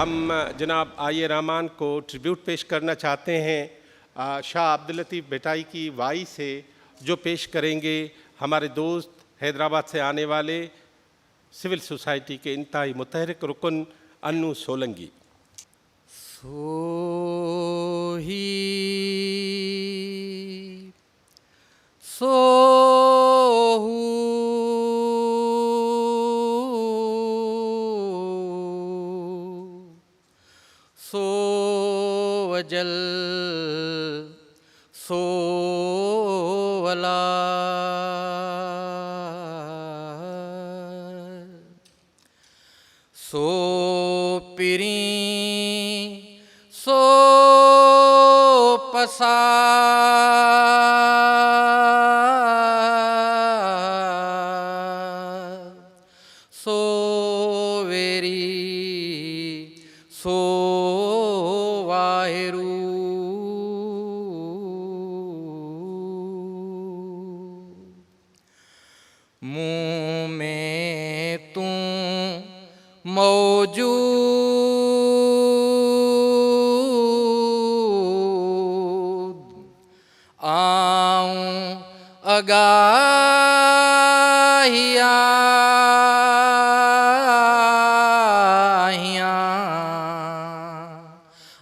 ہم جناب آئی رحمان کو ٹریبیوٹ پیش کرنا چاہتے ہیں شاہ عبداللطیف بھٹائی کی وائی سے، جو پیش کریں گے ہمارے دوست حیدرآباد سے آنے والے سول سوسائٹی کے انتہائی متحرک رکن انو سولنگی۔ سو اجل سو ولا سو پیری سو پسا سو ویری سو منہ میں تم موجود آؤں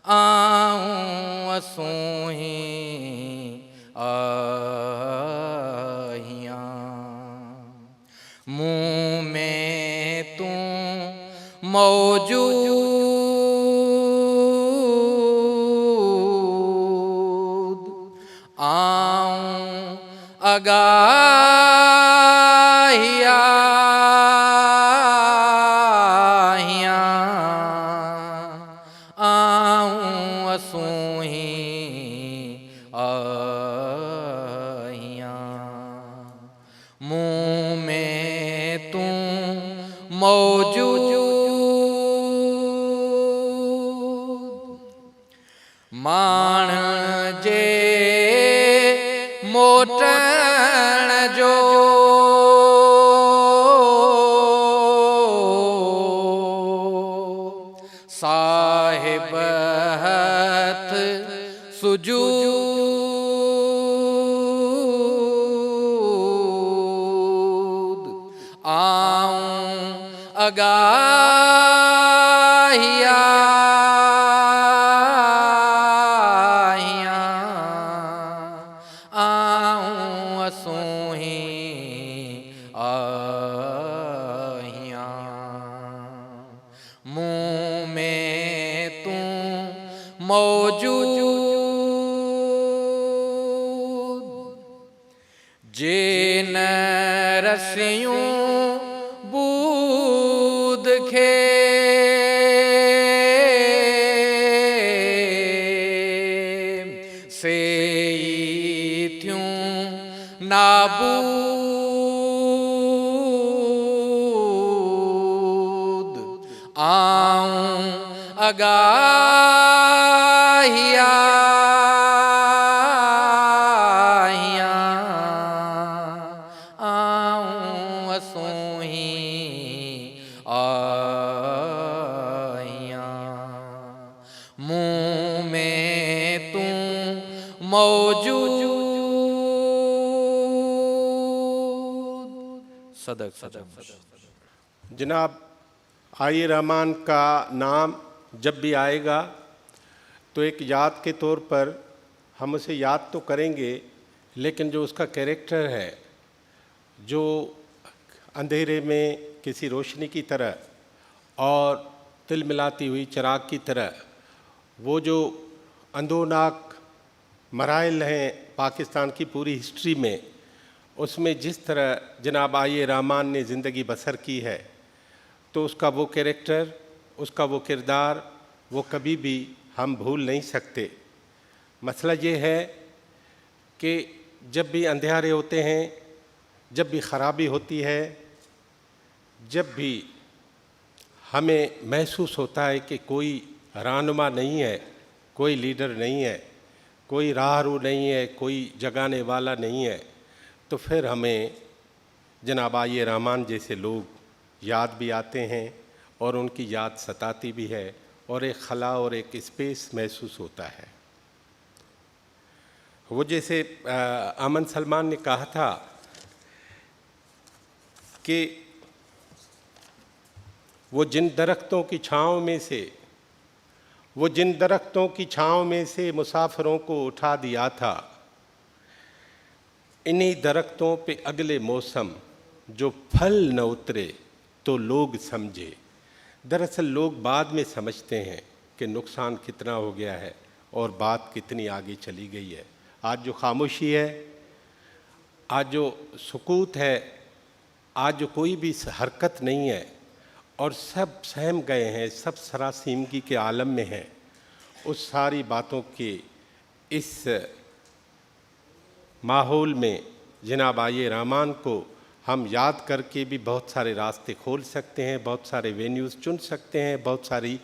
آؤں اسوہیں منہ میں تم موجود آؤں آؤں اسوہیں منہ میں تم موجود مان جے موٹن جو صاحب ہاتھ سجود آؤں آؤں اسوہیں منہ میں تم موجود جین رسیوں بود کھے سے تھیوں نابود آؤں آؤں اسوہیں منہ میں تم موجود صدق جناب آئی رحمان کا نام جب بھی آئے گا تو ایک یاد کے طور پر ہم اسے یاد تو کریں گے، لیکن جو اس کا کیریکٹر ہے، جو اندھیرے میں کسی روشنی کی طرح اور تل ملاتی ہوئی چراغ کی طرح وہ جو اندھوناک مراحل ہیں پاکستان کی پوری ہسٹری میں، اس میں جس طرح جناب آئی رحمان نے زندگی بسر کی ہے، تو اس کا وہ کیریکٹر، اس کا وہ کردار، وہ کبھی بھی ہم بھول نہیں سکتے۔ مسئلہ یہ ہے کہ جب بھی اندھیرے ہوتے ہیں، جب بھی خرابی ہوتی ہے، جب بھی ہمیں محسوس ہوتا ہے کہ کوئی رہنما نہیں ہے، کوئی لیڈر نہیں ہے، کوئی راہرو نہیں ہے، کوئی جگانے والا نہیں ہے، تو پھر ہمیں جناب آئی رحمان جیسے لوگ یاد بھی آتے ہیں اور ان کی یاد ستاتی بھی ہے اور ایک خلا اور ایک اسپیس محسوس ہوتا ہے۔ وہ جیسے امن سلمان نے کہا تھا کہ وہ جن درختوں کی چھاؤں میں سے مسافروں کو اٹھا دیا تھا، انہی درختوں پہ اگلے موسم جو پھل نہ اترے تو لوگ سمجھے۔ دراصل لوگ بعد میں سمجھتے ہیں کہ نقصان کتنا ہو گیا ہے اور بات کتنی آگے چلی گئی ہے۔ آج جو خاموشی ہے، آج جو سکوت ہے، آج جو کوئی بھی حرکت نہیں ہے اور سب سہم گئے ہیں، سب سراسیمگی کے عالم میں ہیں، اس ساری باتوں کے اس ماحول میں جناب آئیے رحمان کو ہم یاد کر کے بھی بہت سارے راستے کھول سکتے ہیں، بہت سارے وینیوز چن سکتے ہیں، بہت ساری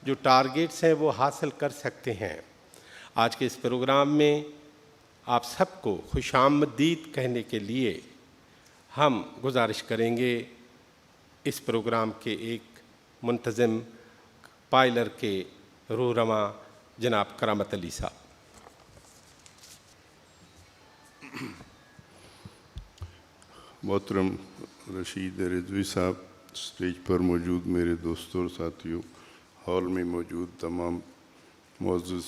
جو ٹارگیٹس ہیں وہ حاصل کر سکتے ہیں۔ آج کے اس پروگرام میں آپ سب کو خوش آمدید کہنے کے لیے ہم گزارش کریں گے اس پروگرام کے ایک منتظم پائلر کے رہنما جناب کرامت علی صاحب۔ محترم رشید رضوی صاحب، اسٹیج پر موجود میرے دوستوں اور ساتھیوں، ہال میں موجود تمام معزز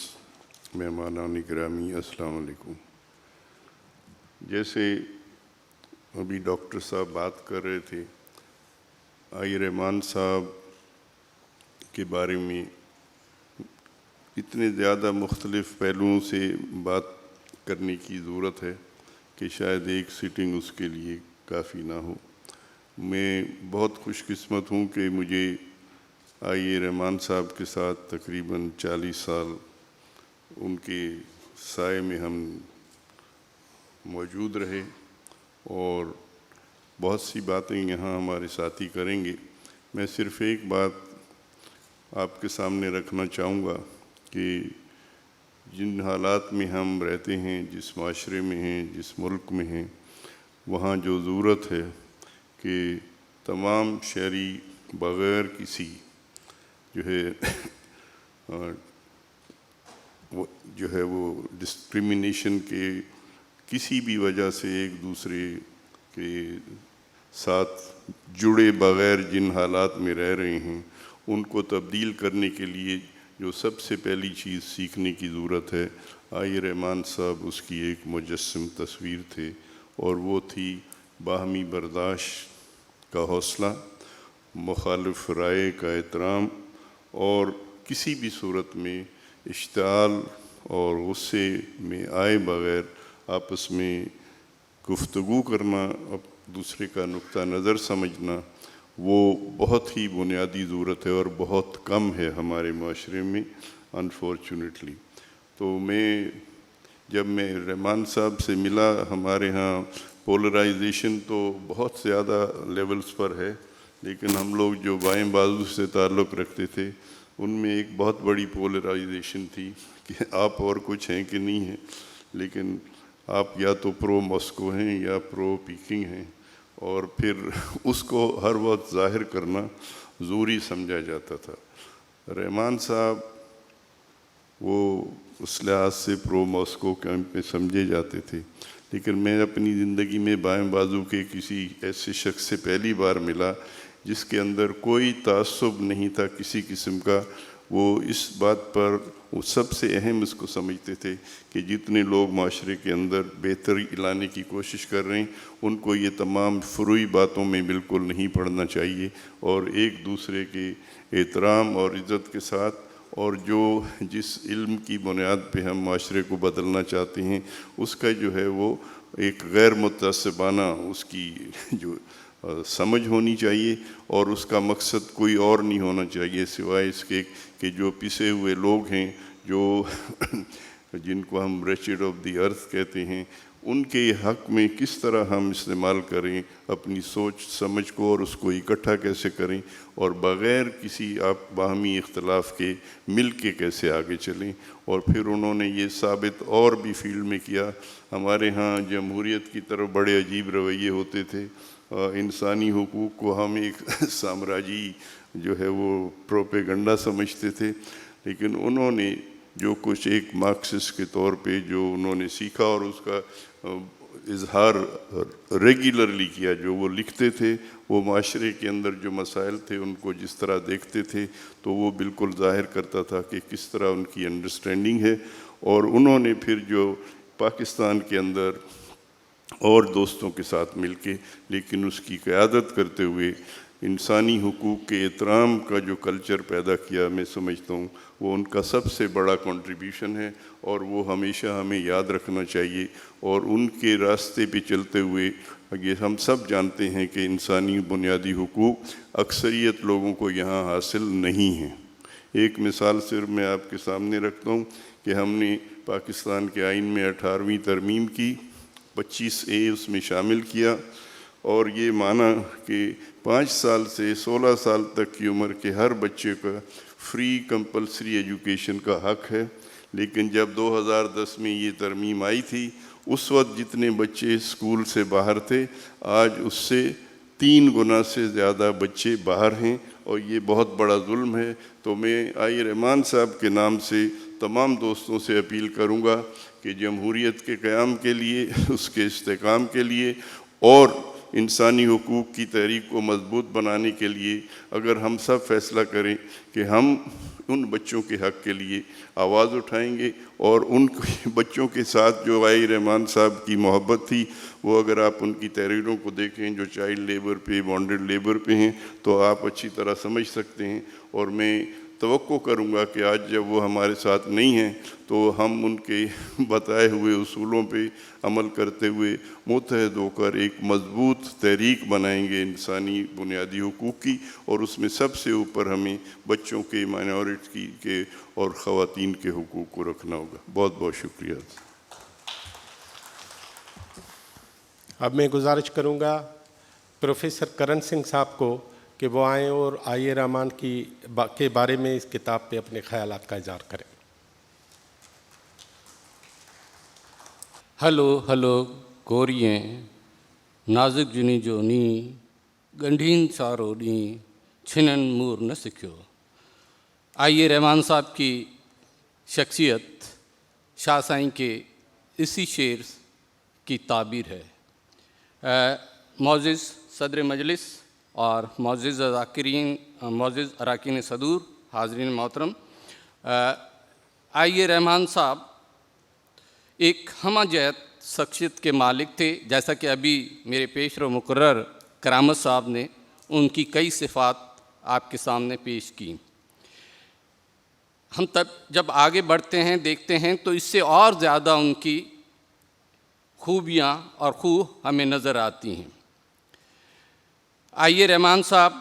مہمانان گرامی، السلام علیکم۔ جیسے ابھی ڈاکٹر صاحب بات کر رہے تھے، آئی رحمان صاحب کے بارے میں اتنے زیادہ مختلف پہلوؤں سے بات کرنے کی ضرورت ہے کہ شاید ایک سیٹنگ اس کے لیے کافی نہ ہو۔ میں بہت خوش قسمت ہوں کہ مجھے آئی رحمان صاحب کے ساتھ تقریباً 40 سال ان کے سائے میں ہم موجود رہے، اور بہت سی باتیں یہاں ہمارے ساتھی کریں گے۔ میں صرف ایک بات آپ کے سامنے رکھنا چاہوں گا کہ جن حالات میں ہم رہتے ہیں، جس معاشرے میں ہیں، جس ملک میں ہیں، وہاں جو ضرورت ہے کہ تمام شہری بغیر کسی وہ ڈسکریمنیشن کے، کسی بھی وجہ سے ایک دوسرے کے ساتھ جڑے بغیر جن حالات میں رہ رہے ہیں، ان کو تبدیل کرنے کے لیے جو سب سے پہلی چیز سیکھنے کی ضرورت ہے، آئی رحمان صاحب اس کی ایک مجسم تصویر تھے، اور وہ تھی باہمی برداشت کا حوصلہ، مخالف رائے کا احترام، اور کسی بھی صورت میں اشتعال اور غصے میں آئے بغیر آپس میں گفتگو کرنا، دوسرے کا نقطہ نظر سمجھنا، وہ بہت ہی بنیادی ضرورت ہے اور بہت کم ہے ہمارے معاشرے میں انفارچونیٹلی۔ تو جب میں رحمان صاحب سے ملا، ہمارے ہاں پولرائزیشن تو بہت زیادہ لیولز پر ہے، لیکن ہم لوگ جو بائیں بازو سے تعلق رکھتے تھے ان میں ایک بہت بڑی پولرائزیشن تھی کہ آپ اور کچھ ہیں کہ نہیں ہیں، لیکن آپ یا تو پرو ماسکو ہیں یا پرو پیکنگ ہیں، اور پھر اس کو ہر وقت ظاہر کرنا ضروری سمجھا جاتا تھا۔ رحمان صاحب وہ اس لحاظ سے پرو ماسکو کیمپ میں سمجھے جاتے تھے، لیکن میں اپنی زندگی میں بائیں بازو کے کسی ایسے شخص سے پہلی بار ملا جس کے اندر کوئی تعصب نہیں تھا کسی قسم کا۔ وہ اس بات پر وہ سب سے اہم اس کو سمجھتے تھے کہ جتنے لوگ معاشرے کے اندر بہتری لانے کی کوشش کر رہے ہیں، ان کو یہ تمام فروئی باتوں میں بالکل نہیں پڑنا چاہیے، اور ایک دوسرے کے احترام اور عزت کے ساتھ، اور جس علم کی بنیاد پہ ہم معاشرے کو بدلنا چاہتے ہیں، اس کا جو ہے وہ ایک غیر متعصبانہ اس کی جو سمجھ ہونی چاہیے، اور اس کا مقصد کوئی اور نہیں ہونا چاہیے سوائے اس کے کہ جو پسے ہوئے لوگ ہیں، جو جن کو ہم ریچڈ آف دی ارتھ کہتے ہیں، ان کے حق میں کس طرح ہم استعمال کریں اپنی سوچ سمجھ کو، اور اس کو اکٹھا کیسے کریں، اور بغیر کسی باہمی اختلاف کے مل کے کیسے آگے چلیں۔ اور پھر انہوں نے یہ ثابت اور بھی فیلڈ میں کیا۔ ہمارے ہاں جمہوریت کی طرف بڑے عجیب رویے ہوتے تھے، انسانی حقوق کو ہم ایک سامراجی جو ہے وہ پروپیگنڈا سمجھتے تھے، لیکن انہوں نے جو کچھ ایک مارکسسٹ کے طور پہ جو انہوں نے سیکھا اور اس کا اظہار ریگولرلی کیا، جو وہ لکھتے تھے، وہ معاشرے کے اندر جو مسائل تھے ان کو جس طرح دیکھتے تھے تو وہ بالکل ظاہر کرتا تھا کہ کس طرح ان کی انڈرسٹینڈنگ ہے۔ اور انہوں نے پھر جو پاکستان کے اندر اور دوستوں کے ساتھ مل کے، لیکن اس کی قیادت کرتے ہوئے انسانی حقوق کے احترام کا جو کلچر پیدا کیا، میں سمجھتا ہوں وہ ان کا سب سے بڑا کنٹریبیوشن ہے، اور وہ ہمیشہ ہمیں یاد رکھنا چاہیے۔ اور ان کے راستے پہ چلتے ہوئے یہ ہم سب جانتے ہیں کہ انسانی بنیادی حقوق اکثریت لوگوں کو یہاں حاصل نہیں ہیں۔ ایک مثال صرف میں آپ کے سامنے رکھتا ہوں کہ ہم نے پاکستان کے آئین میں 18ویں ترمیم کی، 25A اس میں شامل کیا، اور یہ مانا کہ 5 سال سے 16 سال تک کی عمر کے ہر بچے کا فری کمپلسری ایجوکیشن کا حق ہے۔ لیکن جب 2010 میں یہ ترمیم آئی تھی، اس وقت جتنے بچے اسکول سے باہر تھے، آج اس سے 3 گنا سے زیادہ بچے باہر ہیں، اور یہ بہت بڑا ظلم ہے۔ تو میں آئی رحمان صاحب کے نام سے تمام دوستوں سے اپیل کروں گا کہ جمہوریت کے قیام کے لیے، اس کے استحکام کے لیے اور انسانی حقوق کی تحریک کو مضبوط بنانے کے لیے اگر ہم سب فیصلہ کریں کہ ہم ان بچوں کے حق کے لیے آواز اٹھائیں گے، اور ان بچوں کے ساتھ جو آئی رحمان صاحب کی محبت تھی، وہ اگر آپ ان کی تحریروں کو دیکھیں جو چائلڈ لیبر پہ، بانڈڈ لیبر پہ ہیں، تو آپ اچھی طرح سمجھ سکتے ہیں۔ اور میں توقع کروں گا کہ آج جب وہ ہمارے ساتھ نہیں ہیں تو ہم ان کے بتائے ہوئے اصولوں پہ عمل کرتے ہوئے متحد ہو کر ایک مضبوط تحریک بنائیں گے انسانی بنیادی حقوق کی، اور اس میں سب سے اوپر ہمیں بچوں کے، مائنورٹی کے اور خواتین کے حقوق کو رکھنا ہوگا۔ بہت بہت شکریہ۔ اب میں گزارش کروں گا پروفیسر کرن سنگھ صاحب کو کہ وہ آئیں اور آئی رحمان کے بارے میں اس کتاب پہ اپنے خیالات کا اظہار کریں۔ ہلو گوریں نازک جنی جو نی گنڈھین سارو نی چھنن مور نہ سکھیو۔ آئی رحمان صاحب کی شخصیت شاہ سائیں کے اسی شعر کی تعبیر ہے۔ معزز صدر مجلس اور معزز اراکین صدور، حاضرین محترم، آئی رحمان صاحب ایک ہمہ جہت شخصیت کے مالک تھے، جیسا کہ ابھی میرے پیش رو مقرر کرامت صاحب نے ان کی کئی صفات آپ کے سامنے پیش کی۔ ہم جب آگے بڑھتے ہیں دیکھتے ہیں تو اس سے اور زیادہ ان کی خوبیاں اور ہمیں نظر آتی ہیں۔ آئی رحمان صاحب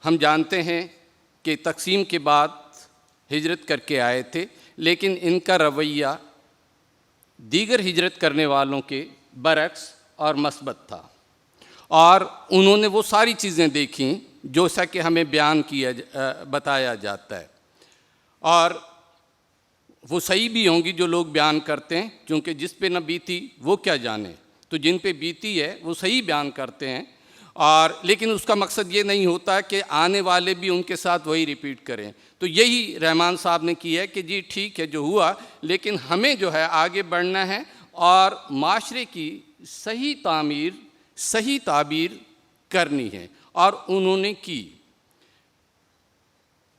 ہم جانتے ہیں کہ تقسیم کے بعد ہجرت کر کے آئے تھے، لیکن ان کا رویہ دیگر ہجرت کرنے والوں کے برعکس اور مثبت تھا، اور انہوں نے وہ ساری چیزیں دیکھیں جو سا کہ ہمیں بتایا جاتا ہے، اور وہ صحیح بھی ہوں گی جو لوگ بیان کرتے ہیں، کیونکہ جس پہ نہ بیتی وہ کیا جانے، تو جن پہ بیتی ہے وہ صحیح بیان کرتے ہیں، اور لیکن اس کا مقصد یہ نہیں ہوتا کہ آنے والے بھی ان کے ساتھ وہی ریپیٹ کریں۔ تو یہی رحمان صاحب نے کی ہے کہ جی ٹھیک ہے جو ہوا، لیکن ہمیں جو ہے آگے بڑھنا ہے اور معاشرے کی صحیح تعبیر کرنی ہے، اور انہوں نے کی۔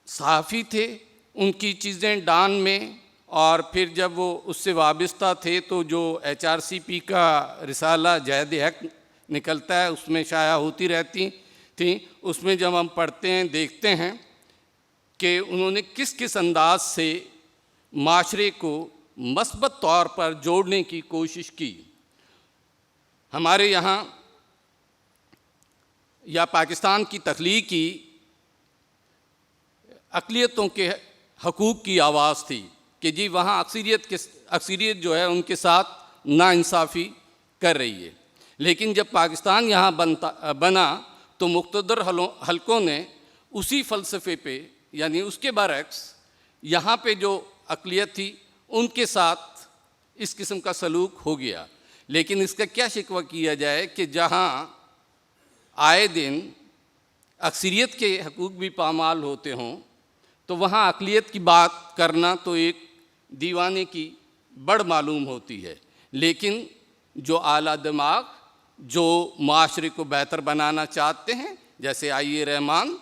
صحافی تھے، ان کی چیزیں ڈان میں، اور پھر جب وہ اس سے وابستہ تھے تو جو HRCP کا رسالہ جہد حق نکلتا ہے اس میں شائع ہوتی رہتی تھیں، اس میں جب ہم پڑھتے ہیں دیکھتے ہیں کہ انہوں نے کس انداز سے معاشرے کو مثبت طور پر جوڑنے کی کوشش کی۔ ہمارے یہاں یا پاکستان کی تخلیقی اقلیتوں کے حقوق کی آواز تھی، کہ جی وہاں اکثریت جو ہے ان کے ساتھ ناانصافی کر رہی ہے، لیکن جب پاکستان یہاں بنا تو مقتدر حلقوں نے اسی فلسفے پہ، یعنی اس کے برعکس یہاں پہ جو اقلیت تھی ان کے ساتھ اس قسم کا سلوک ہو گیا۔ لیکن اس کا کیا شکوہ کیا جائے کہ جہاں آئے دن اکثریت کے حقوق بھی پامال ہوتے ہوں تو وہاں اقلیت کی بات کرنا تو ایک دیوانے کی بڑ معلوم ہوتی ہے۔ لیکن جو اعلیٰ دماغ جو معاشرے کو بہتر بنانا چاہتے ہیں جیسے آئی رحمان،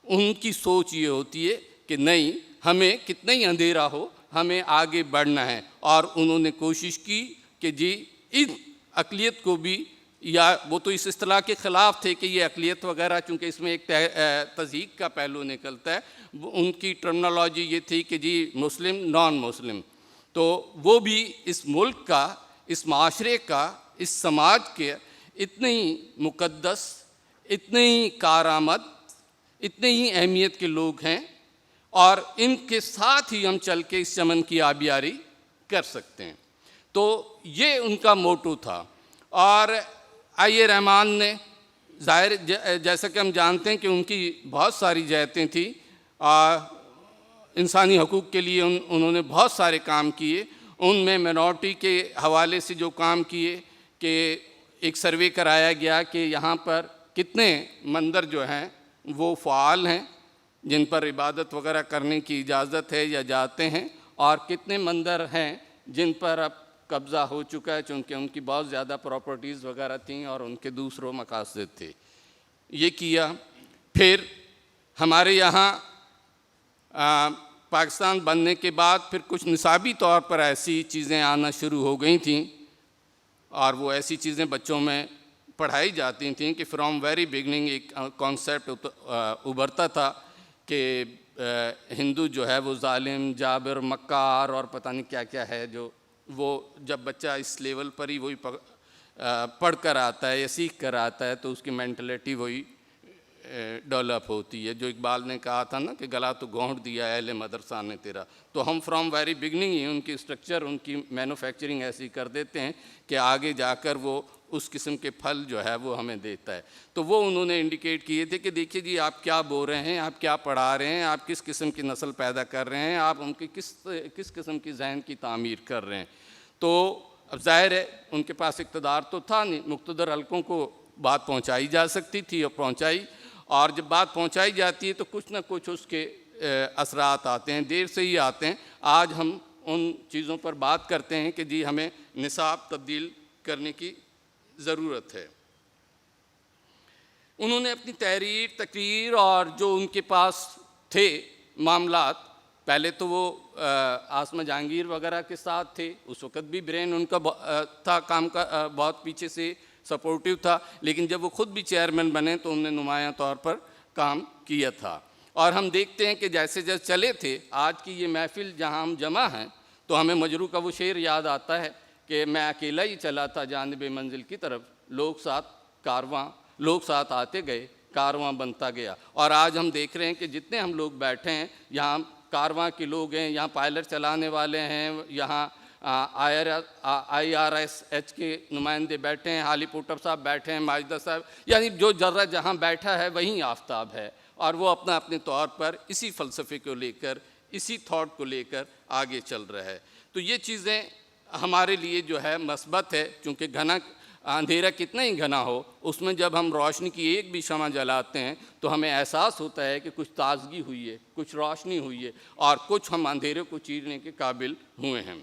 ان کی سوچ یہ ہوتی ہے کہ نہیں، ہمیں کتنا ہی اندھیرا ہو ہمیں آگے بڑھنا ہے، اور انہوں نے کوشش کی کہ جی ان اقلیت کو بھی، یا وہ تو اس اصطلاح کے خلاف تھے کہ یہ اقلیت وغیرہ، چونکہ اس میں ایک تضحیق کا پہلو نکلتا ہے، ان کی ٹرمنالوجی یہ تھی کہ جی مسلم نان مسلم، تو وہ بھی اس ملک کا، اس معاشرے کا، اس سماج کے اتنے ہی مقدس، اتنے ہی کارآمد، اتنے ہی اہمیت کے لوگ ہیں، اور ان کے ساتھ ہی ہم چل کے اس چمن کی آبیاری کر سکتے ہیں۔ تو یہ ان کا موٹو تھا۔ اور آئی رحمان نے ظاہر جیسا کہ ہم جانتے ہیں کہ ان کی بہت ساری جہتیں تھیں، انسانی حقوق کے لیے انہوں نے بہت سارے کام کیے۔ ان میں منورٹی کے حوالے سے جو کام کیے کہ ایک سروے کرایا گیا کہ یہاں پر کتنے مندر جو ہیں وہ فعال ہیں جن پر عبادت وغیرہ کرنے کی اجازت ہے یا جاتے ہیں، اور کتنے مندر ہیں جن پر اب قبضہ ہو چکا ہے، چونکہ ان کی بہت زیادہ پراپرٹیز وغیرہ تھیں اور ان کے دوسروں مقاصد تھے۔ یہ کیا۔ پھر ہمارے یہاں پاکستان بننے کے بعد پھر کچھ نصابی طور پر ایسی چیزیں آنا شروع ہو گئی تھیں، اور وہ ایسی چیزیں بچوں میں پڑھائی جاتی تھیں کہ فرام ویری بگننگ ایک کانسیپٹ ابھرتا تھا کہ ہندو جو ہے وہ ظالم، جابر، مکار اور پتہ نہیں کیا کیا ہے، جو وہ جب بچہ اس لیول پر ہی وہی پڑھ کر آتا ہے یا سیکھ کر آتا ہے تو اس کی مینٹلٹی وہی ڈیولپ ہوتی ہے۔ جو اقبال نے کہا تھا نا کہ گلا تو گھونٹ دیا اہل مدرسہ نے تیرا، تو ہم فرام ویری بگننگ ہی ان کی اسٹرکچر، ان کی مینوفیکچرنگ ایسی کر دیتے ہیں کہ آگے جا کر وہ اس قسم کے پھل جو ہے وہ ہمیں دیتا ہے۔ تو وہ انہوں نے انڈیکیٹ کیے تھے کہ دیکھیے جی آپ کیا بول رہے ہیں، آپ کیا پڑھا رہے ہیں، آپ کس قسم کی نسل پیدا کر رہے ہیں، آپ ان کی کس قسم کی ذہن کی تعمیر کر رہے ہیں۔ تو اب ظاہر ہے ان کے پاس اقتدار تو تھا نہیں، مقتدر حلقوں کو بات پہنچائی جا سکتی تھی اور پہنچائی، اور جب بات پہنچائی جاتی ہے تو کچھ نہ کچھ اس کے اثرات آتے ہیں، دیر سے ہی آتے ہیں۔ آج ہم ان چیزوں پر بات کرتے ہیں کہ جی ہمیں نصاب تبدیل کرنے کی ضرورت ہے۔ انہوں نے اپنی تحریر، تقریر اور جو ان کے پاس تھے معاملات، پہلے تو وہ آسمہ جہانگیر وغیرہ کے ساتھ تھے، اس وقت بھی برین ان کا تھا، کام کا بہت پیچھے سے سپورٹیو تھا، لیکن جب وہ خود بھی چیئرمین بنے تو انہوں نے نمایاں طور پر کام کیا تھا۔ اور ہم دیکھتے ہیں کہ جیسے جیسے چلے تھے، آج کی یہ محفل جہاں ہم جمع ہیں تو ہمیں مجروح کا وہ شعر یاد آتا ہے کہ میں اکیلا ہی چلا تھا جانب منزل کی طرف، لوگ ساتھ آتے گئے، کارواں بنتا گیا۔ اور آج ہم دیکھ رہے ہیں کہ جتنے ہم لوگ بیٹھے ہیں یہاں کارواں کے لوگ ہیں، یہاں پائلٹ چلانے والے ہیں، یہاں IRSH کے نمائندے بیٹھے ہیں، حالی پوٹر صاحب بیٹھے ہیں، ماجدہ صاحب، یعنی جو ذرہ جہاں بیٹھا ہے وہیں آفتاب ہے، اور وہ اپنے طور پر اسی فلسفے کو لے کر، اسی تھاٹ کو لے کر آگے چل رہا ہے۔ تو یہ چیزیں ہمارے لیے جو ہے مثبت ہے، چونکہ اندھیرا کتنا ہی گھنا ہو، اس میں جب ہم روشنی کی ایک بھی شمع جلاتے ہیں تو ہمیں احساس ہوتا ہے کہ کچھ تازگی ہوئی ہے، کچھ روشنی ہوئی ہے، اور کچھ ہم اندھیرے کو چیرنے کے قابل ہوئے ہیں۔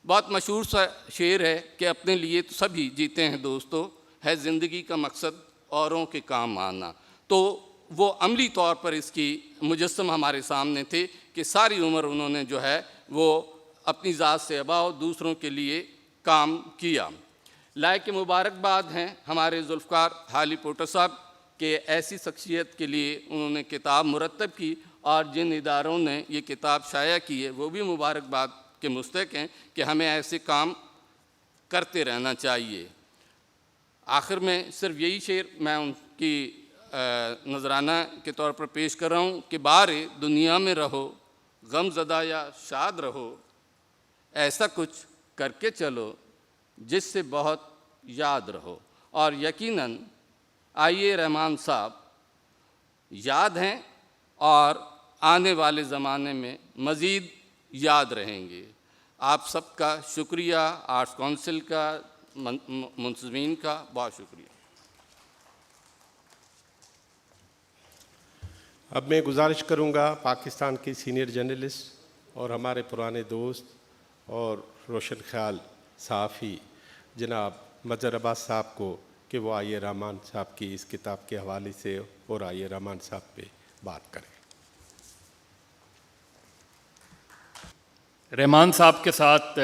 بہت مشہور سا شعر ہے کہ اپنے لیے تو سبھی جیتے ہیں دوستو، ہے زندگی کا مقصد اوروں کے کام آنا۔ تو وہ عملی طور پر اس کی مجسم ہمارے سامنے تھے کہ ساری عمر انہوں نے جو ہے وہ اپنی ذات سے عبا دوسروں کے لیے کام کیا۔ لائق مبارکباد ہیں ہمارے ذوالفقار حالی پوٹر صاحب کہ ایسی شخصیت کے لیے انہوں نے کتاب مرتب کی، اور جن اداروں نے یہ کتاب شائع کی ہے وہ بھی مبارکباد کے مستحق ہیں کہ ہمیں ایسے کام کرتے رہنا چاہیے۔ آخر میں صرف یہی شعر میں ان کی نذرانہ کے طور پر پیش کر رہا ہوں کہ بارے دنیا میں رہو غم زدہ یا شاد رہو، ایسا کچھ کر کے چلو جس سے بہت یاد رہو۔ اور یقیناً آئیے رحمان صاحب یاد ہیں اور آنے والے زمانے میں مزید یاد رہیں گے۔ آپ سب کا شکریہ، آرٹس کونسل کا، منتظمین کا بہت شکریہ۔ اب میں گزارش کروں گا پاکستان کے سینئر جرنلسٹ اور ہمارے پرانے دوست اور روشن خیال صحافی جناب مظہر عباس صاحب کو کہ وہ آئیے رحمان صاحب کی اس کتاب کے حوالے سے اور آئیے رحمان صاحب پہ بات کریں۔ رحمان صاحب کے ساتھ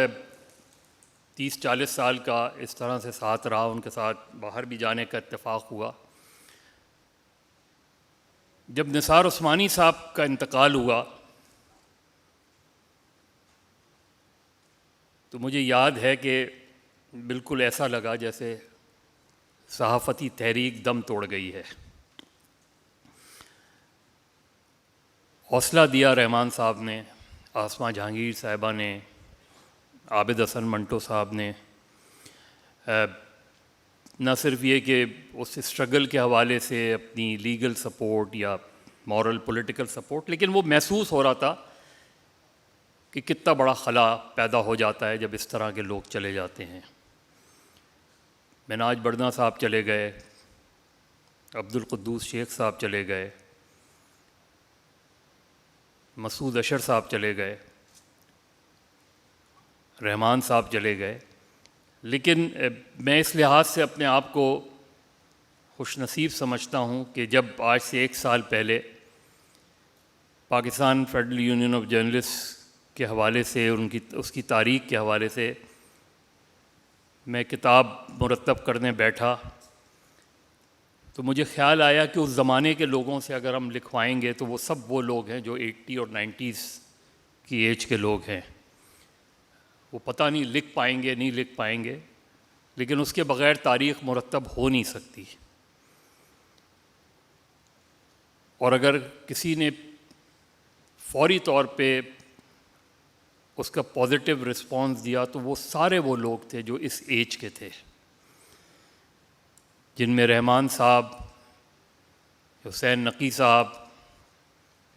30-40 سال کا اس طرح سے ساتھ رہا، ان کے ساتھ باہر بھی جانے کا اتفاق ہوا۔ جب نثار عثمانی صاحب کا انتقال ہوا تو مجھے یاد ہے کہ بالکل ایسا لگا جیسے صحافتی تحریک دم توڑ گئی ہے۔ حوصلہ دیا رحمان صاحب نے، آسماں جہانگیر صاحبہ نے، عابد حسن منٹو صاحب نے، نہ صرف یہ کہ اس اسٹرگل کے حوالے سے اپنی لیگل سپورٹ یا مورل پولیٹیکل سپورٹ، لیکن وہ محسوس ہو رہا تھا کہ کتنا بڑا خلا پیدا ہو جاتا ہے جب اس طرح کے لوگ چلے جاتے ہیں۔ مناج بڑھنا صاحب چلے گئے، عبدالقدوس شیخ صاحب چلے گئے، مسعود اشر صاحب چلے گئے، رحمان صاحب چلے گئے، لیکن میں اس لحاظ سے اپنے آپ کو خوش نصیب سمجھتا ہوں کہ جب آج سے 1 سال پہلے Pakistan federal union of journalist کے حوالے سے اس کی تاریخ کے حوالے سے میں کتاب مرتب کرنے بیٹھا تو مجھے خیال آیا کہ اس زمانے کے لوگوں سے اگر ہم لکھوائیں گے تو وہ سب وہ لوگ ہیں جو 80 اور 90s کی ایج کے لوگ ہیں۔ وہ پتہ نہیں لکھ پائیں گے نہیں لکھ پائیں گے، لیکن اس کے بغیر تاریخ مرتب ہو نہیں سکتی۔ اور اگر کسی نے فوری طور پہ اس کا پازیٹیو رسپانس دیا تو وہ سارے وہ لوگ تھے جو اس ایج کے تھے، جن میں رحمان صاحب، حسین نقی صاحب،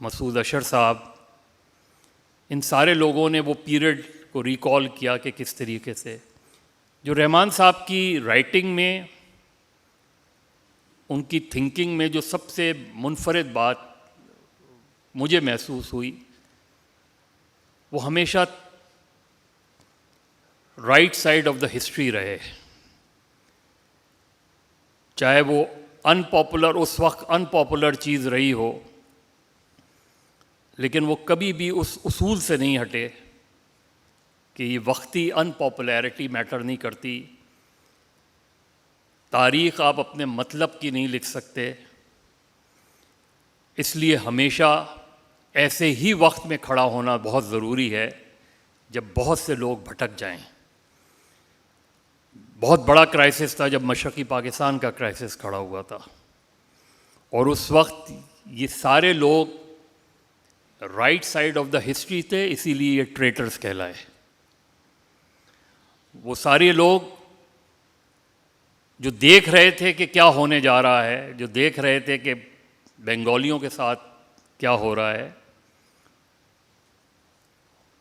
مسعود اشر صاحب، ان سارے لوگوں نے وہ پیریڈ کو ریکال کیا کہ کس طریقے سے جو رحمان صاحب کی رائٹنگ میں، ان کی تھنکنگ میں جو سب سے منفرد بات مجھے محسوس ہوئی وہ ہمیشہ right side of the history رہے، چاہے وہ اس وقت ان پاپولر چیز رہی ہو، لیکن وہ کبھی بھی اس اصول سے نہیں ہٹے کہ یہ وقتی ان پاپولیرٹی میٹر نہیں کرتی، تاریخ آپ اپنے مطلب کی نہیں لکھ سکتے، اس لیے ہمیشہ ایسے ہی وقت میں کھڑا ہونا بہت ضروری ہے جب بہت سے لوگ بھٹک جائیں۔ بہت بڑا کرائسس تھا جب مشرقی پاکستان کا کرائسس کھڑا ہوا تھا، اور اس وقت یہ سارے لوگ right side of the history تھے، اسی لیے یہ ٹریٹرز کہلائے۔ وہ سارے لوگ جو دیکھ رہے تھے کہ کیا ہونے جا رہا ہے، جو دیکھ رہے تھے کہ بنگالیوں کے ساتھ کیا ہو رہا ہے،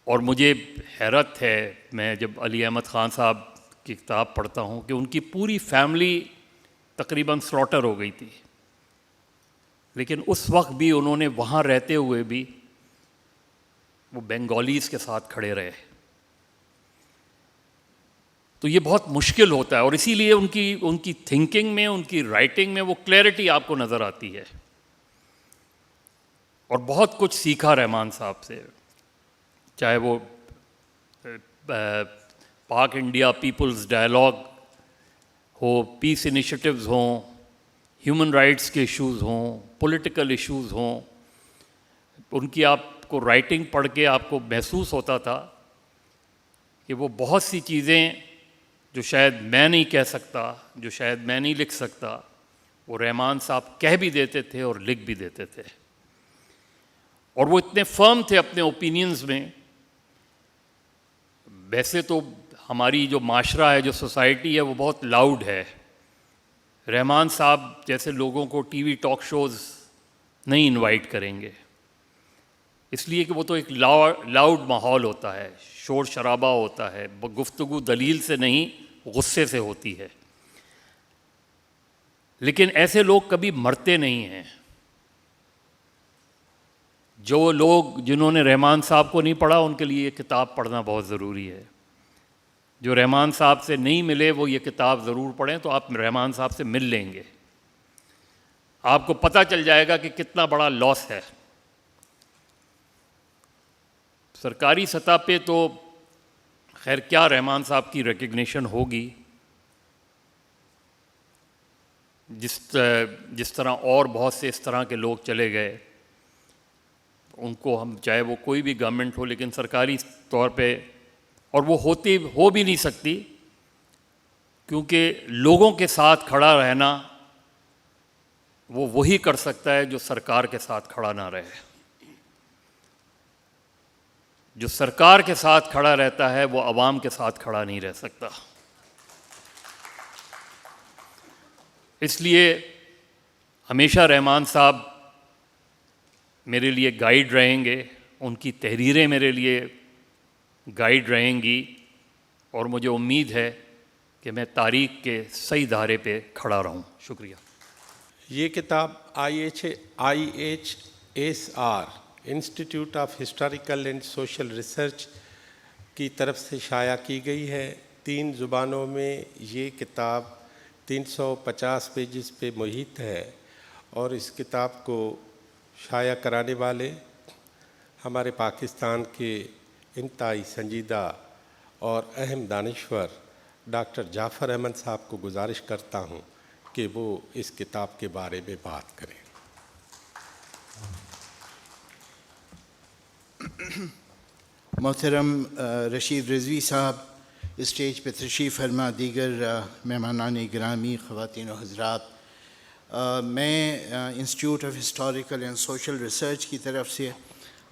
اور مجھے حیرت ہے میں جب علی احمد خان صاحب کی کتاب پڑھتا ہوں کہ ان کی پوری فیملی تقریباً سلاٹر ہو گئی تھی، لیکن اس وقت بھی انہوں نے وہاں رہتے ہوئے بھی وہ بنگالیز کے ساتھ کھڑے رہے۔ تو یہ بہت مشکل ہوتا ہے، اور اسی لیے ان کی تھنکنگ میں، ان کی رائٹنگ میں وہ کلیئرٹی آپ کو نظر آتی ہے۔ اور بہت کچھ سیکھا رحمان صاحب سے، چاہے وہ پاک انڈیا پیپلز ڈائلاگ ہو، پیس انیشیٹیوز ہوں، ہیومن رائٹس کے ایشوز ہوں، پولیٹیکل ایشوز ہوں، ان کی آپ کو رائٹنگ پڑھ کے آپ کو محسوس ہوتا تھا کہ وہ بہت سی چیزیں جو شاید میں نہیں کہہ سکتا، جو شاید میں نہیں لکھ سکتا، وہ رحمان صاحب کہہ بھی دیتے تھے اور لکھ بھی دیتے تھے۔ اور وہ اتنے فرم تھے اپنے اوپینینز میں. ویسے تو ہماری جو معاشرہ ہے, جو سوسائٹی ہے, وہ بہت لاؤڈ ہے. رحمان صاحب جیسے لوگوں کو ٹی وی ٹاک شوز نہیں انوائٹ کریں گے, اس لیے کہ وہ تو ایک لاؤڈ ماحول ہوتا ہے, شور شرابہ ہوتا ہے, گفتگو دلیل سے نہیں غصے سے ہوتی ہے. لیکن ایسے لوگ کبھی مرتے نہیں ہیں. جو لوگ جنہوں نے رحمان صاحب کو نہیں پڑھا ان کے لیے یہ کتاب پڑھنا بہت ضروری ہے. جو رحمان صاحب سے نہیں ملے وہ یہ کتاب ضرور پڑھیں, تو آپ رحمان صاحب سے مل لیں گے. آپ کو پتہ چل جائے گا کہ کتنا بڑا لاس ہے. سرکاری سطح پہ تو خیر کیا رحمان صاحب کی ریکگنیشن ہوگی, جس طرح اور بہت سے اس طرح کے لوگ چلے گئے, ان کو ہم چاہے وہ کوئی بھی گورنمنٹ ہو, لیکن سرکاری طور پہ, اور وہ ہو بھی نہیں سکتی, کیونکہ لوگوں کے ساتھ کھڑا رہنا وہ وہی کر سکتا ہے جو سرکار کے ساتھ کھڑا نہ رہے. جو سرکار کے ساتھ کھڑا رہتا ہے وہ عوام کے ساتھ کھڑا نہیں رہ سکتا. اس لیے ہمیشہ رحمان صاحب میرے لیے گائیڈ رہیں گے, ان کی تحریریں میرے لیے گائیڈ رہیں گی, اور مجھے امید ہے کہ میں تاریخ کے صحیح دھارے پہ کھڑا رہوں. شکریہ. یہ کتاب IHSR institute of historical and social research کی طرف سے شائع کی گئی ہے. 3 زبانوں میں یہ کتاب 350 پیجز پہ محیط ہے, اور اس کتاب کو شائع کرانے والے ہمارے پاکستان کے انتہائی سنجیدہ اور اہم دانشور ڈاکٹر جعفر احمد صاحب کو گزارش کرتا ہوں کہ وہ اس کتاب کے بارے میں بات کریں. محترم رشید رضوی صاحب, اسٹیج پہ تشریف فرما, دیگر مہمانان گرامی, خواتین و حضرات, میں institute of historical and social research کی طرف سے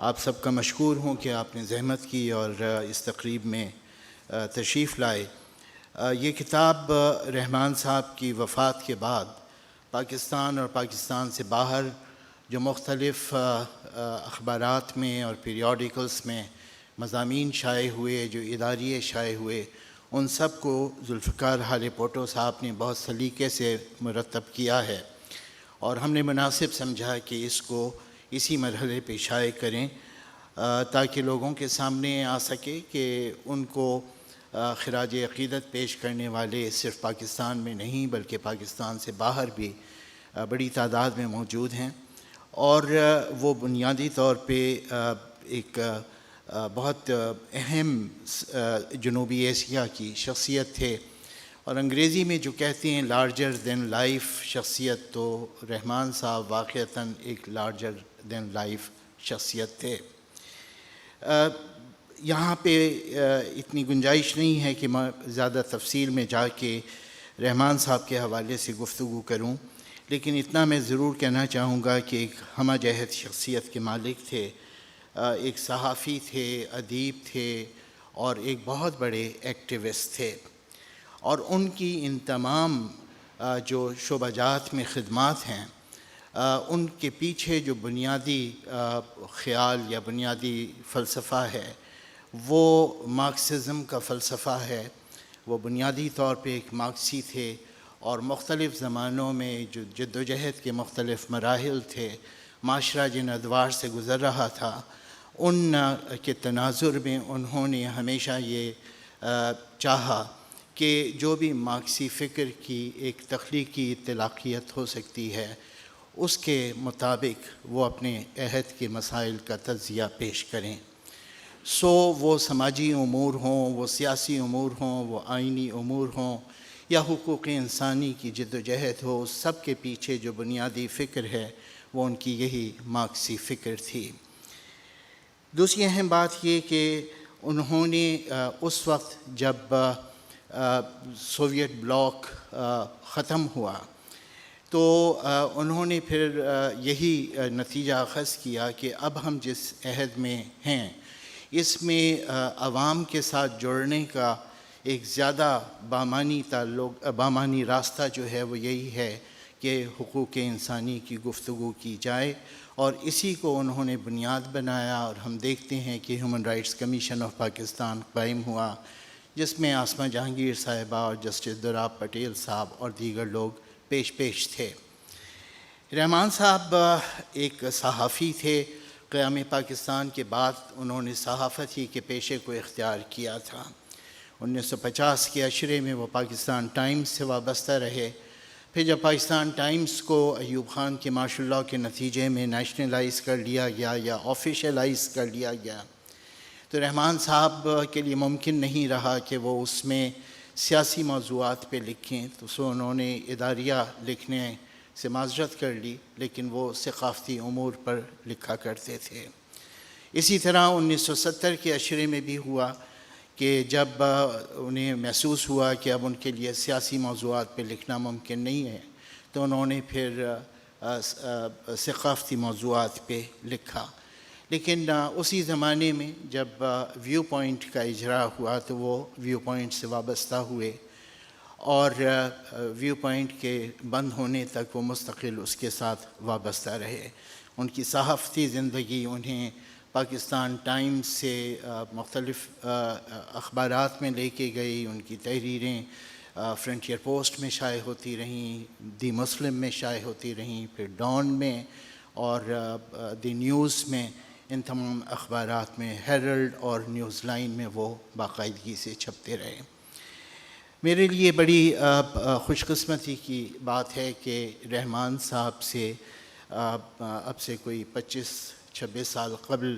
آپ سب کا مشکور ہوں کہ آپ نے زحمت کی اور اس تقریب میں تشریف لائے. یہ کتاب رحمان صاحب کی وفات کے بعد پاکستان اور پاکستان سے باہر جو مختلف اخبارات میں اور پیریوڈیکلز میں مضامین شائع ہوئے, جو اداریے شائع ہوئے, ان سب کو ذوالفقار حال پوٹو صاحب نے بہت سلیقے سے مرتب کیا ہے, اور ہم نے مناسب سمجھا کہ اس کو اسی مرحلے پہ شائع کریں تاکہ لوگوں کے سامنے آ سکے کہ ان کو خراج عقیدت پیش کرنے والے صرف پاکستان میں نہیں بلکہ پاکستان سے باہر بھی بڑی تعداد میں موجود ہیں, اور وہ بنیادی طور پہ ایک بہت اہم جنوبی ایشیا کی شخصیت تھے, اور انگریزی میں جو کہتے ہیں لارجر دین لائف شخصیت, تو رحمان صاحب واقعتاً ایک لارجر دین لائف شخصیت تھے. یہاں پہ اتنی گنجائش نہیں ہے کہ میں زیادہ تفصیل میں جا کے رحمان صاحب کے حوالے سے گفتگو کروں, لیکن اتنا میں ضرور کہنا چاہوں گا کہ ایک ہمہ جہت شخصیت کے مالک تھے, ایک صحافی تھے, ادیب تھے, اور ایک بہت بڑے ایکٹیوسٹ تھے. اور ان کی ان تمام جو شعبہ جات میں خدمات ہیں, ان کے پیچھے جو بنیادی خیال یا بنیادی فلسفہ ہے وہ مارکسزم کا فلسفہ ہے. وہ بنیادی طور پہ ایک مارکسی تھے, اور مختلف زمانوں میں جو جد و جہد کے مختلف مراحل تھے, معاشرہ جن ادوار سے گزر رہا تھا, ان کے تناظر میں انہوں نے ہمیشہ یہ چاہا کہ جو بھی مارکسی فکر کی ایک تخلیقی اطلاقیت ہو سکتی ہے اس کے مطابق وہ اپنے عہد کے مسائل کا تجزیہ پیش کریں. وہ سماجی امور ہوں, وہ سیاسی امور ہوں, وہ آئینی امور ہوں, یا حقوق انسانی کی جد و جہد ہو, سب کے پیچھے جو بنیادی فکر ہے وہ ان کی یہی مارکسی فکر تھی. دوسری اہم بات یہ کہ انہوں نے اس وقت جب سوویت بلاک ختم ہوا تو انہوں نے پھر یہی نتیجہ اخذ کیا کہ اب ہم جس عہد میں ہیں اس میں عوام کے ساتھ جڑنے کا ایک زیادہ بامانی راستہ جو ہے وہ یہی ہے کہ حقوق انسانی کی گفتگو کی جائے، اور اسی کو انہوں نے بنیاد بنایا. اور ہم دیکھتے ہیں کہ human rights commission of Pakistan قائم ہوا، جس میں آسمہ جہانگیر صاحبہ اور جسٹس دولاب پٹیل صاحب اور دیگر لوگ پیش تھے. رحمان صاحب ایک صحافی تھے. قیام پاکستان کے بعد انہوں نے صحافت ہی کے پیشے کو اختیار کیا تھا. 1950 کے عشرے میں وہ پاکستان ٹائمز سے وابستہ رہے. پھر جب پاکستان ٹائمز کو ایوب خان کے مارشل لاء کے نتیجے میں نیشنلائز کر لیا گیا یا آفیشلائز کر لیا گیا، تو رحمان صاحب کے لیے ممکن نہیں رہا کہ وہ اس میں سیاسی موضوعات پہ لکھیں، تو انہوں نے اداریہ لکھنے سے معذرت کر لی، لیکن وہ ثقافتی امور پر لکھا کرتے تھے. اسی طرح 1970 کے عشرے میں بھی ہوا کہ جب انہیں محسوس ہوا کہ اب ان کے لیے سیاسی موضوعات پہ لکھنا ممکن نہیں ہے، تو انہوں نے پھر ثقافتی موضوعات پہ لکھا. لیکن اسی زمانے میں جب ویو پوائنٹ کا اجرا ہوا تو وہ ویو پوائنٹ سے وابستہ ہوئے، اور ویو پوائنٹ کے بند ہونے تک وہ مستقل اس کے ساتھ وابستہ رہے. ان کی صحافتی زندگی انہیں پاکستان ٹائمز سے مختلف اخبارات میں لے کے گئی. ان کی تحریریں فرنٹیئر پوسٹ میں شائع ہوتی رہیں، دی مسلم میں شائع ہوتی رہیں، پھر ڈان میں اور دی نیوز میں. ان تمام اخبارات میں، ہیرلڈ اور نیوز لائن میں وہ باقاعدگی سے چھپتے رہے. میرے لیے بڑی خوش قسمتی کی بات ہے کہ رحمان صاحب سے اب سے کوئی 25-26 سال قبل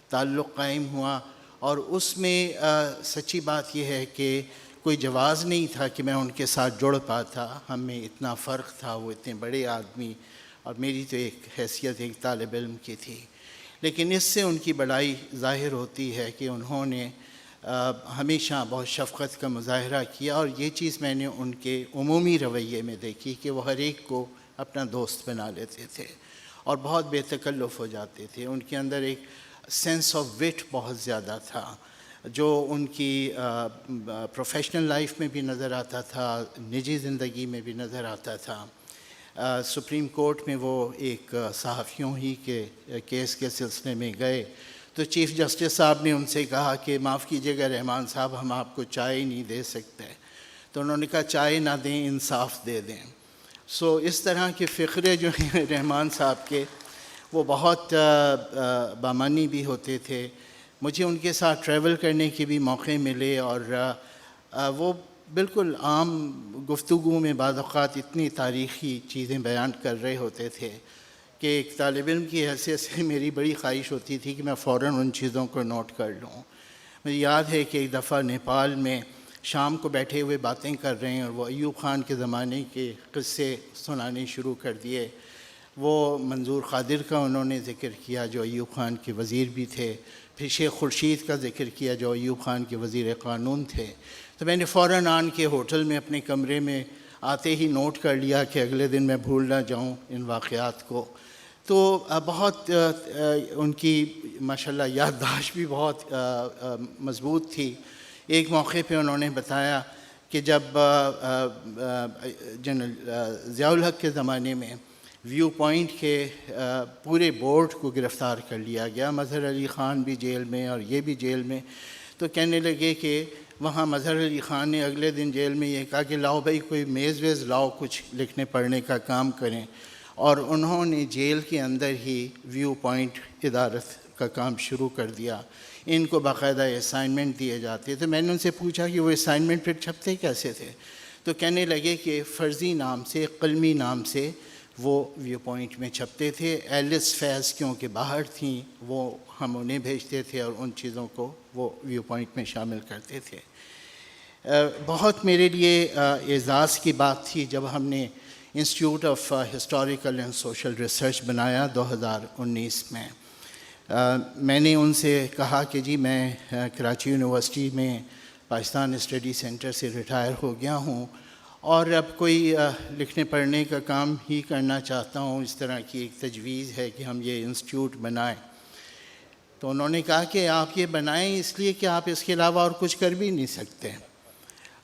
تعلق قائم ہوا، اور اس میں سچی بات یہ ہے کہ کوئی جواز نہیں تھا کہ میں ان کے ساتھ جڑ پاتا. ہم میں اتنا فرق تھا، وہ اتنے بڑے آدمی اور میری تو ایک حیثیت ایک طالب علم کی تھی. لیکن اس سے ان کی بڑائی ظاہر ہوتی ہے کہ انہوں نے ہمیشہ بہت شفقت کا مظاہرہ کیا، اور یہ چیز میں نے ان کے عمومی رویے میں دیکھی کہ وہ ہر ایک کو اپنا دوست بنا لیتے تھے اور بہت بے تکلف ہو جاتے تھے. ان کے اندر ایک سینس آف وٹ بہت زیادہ تھا، جو ان کی پروفیشنل لائف میں بھی نظر آتا تھا، نجی زندگی میں بھی نظر آتا تھا. سپریم کورٹ میں وہ ایک صحافیوں ہی کے کیس کے سلسلے میں گئے تو چیف جسٹس صاحب نے ان سے کہا کہ معاف کیجیے گا رحمان صاحب، ہم آپ کو چائے نہیں دے سکتے. تو انہوں نے کہا چائے نہ دیں، انصاف دے دیں. اس طرح کے فقرے جو ہیں رحمان صاحب کے، وہ بہت بامانی بھی ہوتے تھے. مجھے ان کے ساتھ ٹریول کرنے کے بھی موقع ملے، اور وہ بالکل عام گفتگو میں بعض اوقات اتنی تاریخی چیزیں بیان کر رہے ہوتے تھے کہ ایک طالب علم کی حیثیت سے میری بڑی خواہش ہوتی تھی کہ میں فوراً ان چیزوں کو نوٹ کر لوں. مجھے یاد ہے کہ ایک دفعہ نیپال میں شام کو بیٹھے ہوئے باتیں کر رہے ہیں، اور وہ ایوب خان کے زمانے کے قصے سنانے شروع کر دیے. وہ منظور قادر کا انہوں نے ذکر کیا جو ایوب خان کے وزیر بھی تھے، پھر شیخ خورشید کا ذکر کیا جو ایوب خان کے وزیر قانون تھے. تو میں نے فوراً آن کے ہوٹل میں اپنے کمرے میں آتے ہی نوٹ کر لیا کہ اگلے دن میں بھول نہ جاؤں ان واقعات کو. تو بہت ان کی ماشاءاللہ یادداشت بھی بہت مضبوط تھی. ایک موقع پہ انہوں نے بتایا کہ جب جنرل ضیاء الحق کے زمانے میں ویو پوائنٹ کے پورے بورڈ کو گرفتار کر لیا گیا، مظہر علی خان بھی جیل میں اور یہ بھی جیل میں، تو کہنے لگے کہ وہاں مظہر علی خان نے اگلے دن جیل میں یہ کہا کہ لاؤ بھائی کوئی میز ویز لاؤ، کچھ لکھنے پڑھنے کا کام کریں. اور انہوں نے جیل کے اندر ہی ویو پوائنٹ ادارت کا کام شروع کر دیا. ان کو باقاعدہ اسائنمنٹ دیے جاتے. تو میں نے ان سے پوچھا کہ وہ اسائنمنٹ پھر چھپتے کیسے تھے؟ تو کہنے لگے کہ فرضی نام سے، قلمی نام سے وہ ویو پوائنٹ میں چھپتے تھے. ایلس فیض کیونکہ باہر تھیں، وہ ہم انہیں بھیجتے تھے اور ان چیزوں کو وہ ویو پوائنٹ میں شامل کرتے تھے. بہت میرے لیے اعزاز کی بات تھی جب ہم نے institute of historical and social research بنایا 2019 میں. میں نے ان سے کہا کہ جی میں کراچی یونیورسٹی میں پاکستان اسٹڈی سینٹر سے ریٹائر ہو گیا ہوں، اور اب کوئی لکھنے پڑھنے کا کام ہی کرنا چاہتا ہوں، اس طرح کی ایک تجویز ہے کہ ہم یہ انسٹیٹیوٹ بنائیں۔ تو انہوں نے کہا کہ آپ یہ بنائیں اس لیے کہ آپ اس کے علاوہ اور کچھ کر بھی نہیں سکتے۔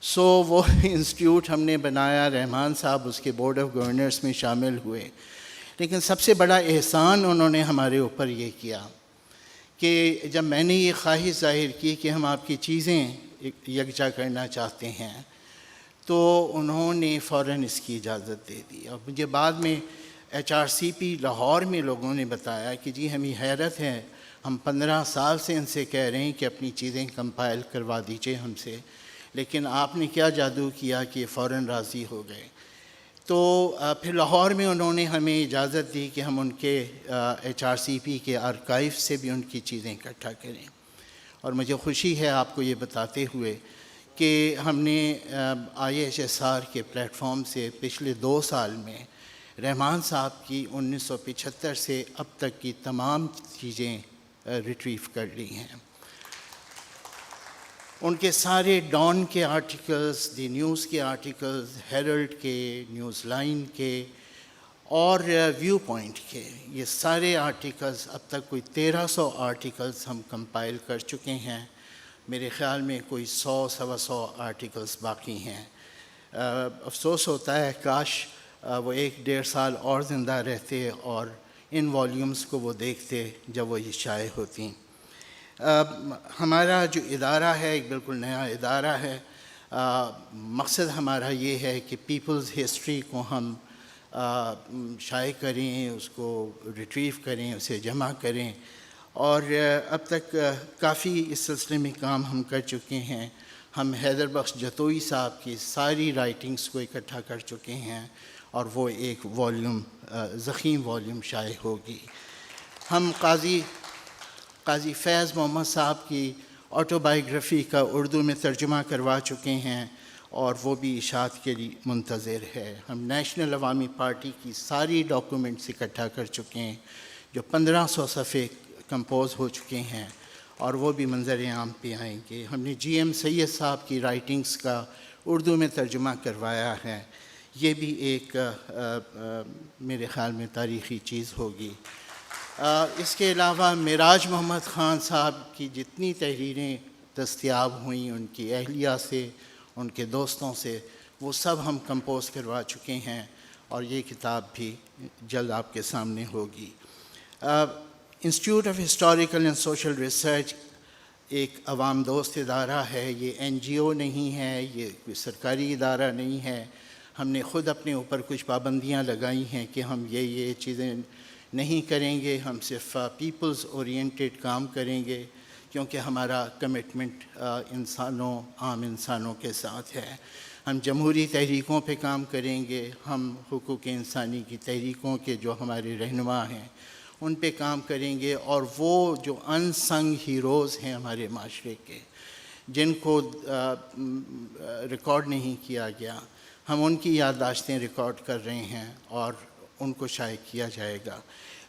سو وہ انسٹیٹیوٹ ہم نے بنایا، رحمان صاحب اس کے بورڈ آف گورنرز میں شامل ہوئے، لیکن سب سے بڑا احسان انہوں نے ہمارے اوپر یہ کیا کہ جب میں نے یہ خواہش ظاہر کی کہ ہم آپ کی چیزیں یکجا کرنا چاہتے ہیں، تو انہوں نے فوراً اس کی اجازت دے دی۔ اور مجھے بعد میں HRCP لاہور میں لوگوں نے بتایا کہ جی ہمیں حیرت ہے، ہم 15 سال سے ان سے کہہ رہے ہیں کہ اپنی چیزیں کمپائل کروا دیجئے ہم سے، لیکن آپ نے کیا جادو کیا کہ فوراً راضی ہو گئے۔ تو پھر لاہور میں انہوں نے ہمیں اجازت دی کہ ہم ان کے HRCP کے آرکائیو سے بھی ان کی چیزیں اکٹھا کریں۔ اور مجھے خوشی ہے آپ کو یہ بتاتے ہوئے کہ ہم نے IHSR کے پلیٹ فارم سے پچھلے 2 سال میں رحمان صاحب کی 1975 سے اب تک کی تمام چیزیں ریٹریو کر لی ہیں۔ ان کے سارے ڈان کے آرٹیکلز، دی نیوز کے آرٹیکلز، ہیرلڈ کے، نیوز لائن کے اور ویو پوائنٹ کے، یہ سارے آرٹیکلز اب تک کوئی 1300 آرٹیکلز ہم کمپائل کر چکے ہیں۔ میرے خیال میں کوئی 100-125 آرٹیکلز باقی ہیں۔ افسوس ہوتا ہے کاش وہ 1-1.5 سال اور زندہ رہتے اور ان والیومز کو وہ دیکھتے جب وہ یہ شائع ہوتی۔ ہمارا جو ادارہ ہے ایک بالکل نیا ادارہ ہے۔ مقصد ہمارا یہ ہے کہ پیپلز ہسٹری کو ہم شائع کریں، اس کو ریٹریو کریں، اسے جمع کریں، اور اب تک کافی اس سلسلے میں کام ہم کر چکے ہیں۔ ہم حیدر بخش جتوئی صاحب کی ساری رائٹنگز کو اکٹھا کر چکے ہیں اور وہ ایک والیوم، ضخیم والیوم شائع ہوگی۔ ہم قاضی فیض محمد صاحب کی آٹو بائیوگرافی کا اردو میں ترجمہ کروا چکے ہیں اور وہ بھی اشاعت کے لیے منتظر ہے۔ ہم نیشنل عوامی پارٹی کی ساری ڈاکومنٹس اکٹھا کر چکے ہیں جو 1500 صفحے کمپوز ہو چکے ہیں اور وہ بھی منظر عام پہ آئیں گے۔ ہم نے GM سید صاحب کی رائٹنگز کا اردو میں ترجمہ کروایا ہے، یہ بھی ایک میرے خیال میں تاریخی چیز ہوگی۔ اس کے علاوہ معراج محمد خان صاحب کی جتنی تحریریں دستیاب ہوئیں ان کی اہلیہ سے، ان کے دوستوں سے، وہ سب ہم کمپوز کروا چکے ہیں اور یہ کتاب بھی جلد آپ کے سامنے ہوگی۔ Institute of historical and social research ایک عوام دوست ادارہ ہے، یہ NGO نہیں ہے، یہ کوئی سرکاری ادارہ نہیں ہے۔ ہم نے خود اپنے اوپر کچھ پابندیاں لگائی ہیں کہ ہم یہ چیزیں نہیں کریں گے، ہم صرف پیپلز اورینٹیڈ کام کریں گے کیونکہ ہمارا کمٹمنٹ عام انسانوں کے ساتھ ہے۔ ہم جمہوری تحریکوں پہ کام کریں گے، ہم حقوق انسانی کی تحریکوں کے جو ہمارے رہنما ہیں ان پہ کام کریں گے، اور وہ جو ان سنگ ہیروز ہیں ہمارے معاشرے کے جن کو ریکارڈ نہیں کیا گیا، ہم ان کی یادداشتیں ریکارڈ کر رہے ہیں اور ان کو شائع کیا جائے گا۔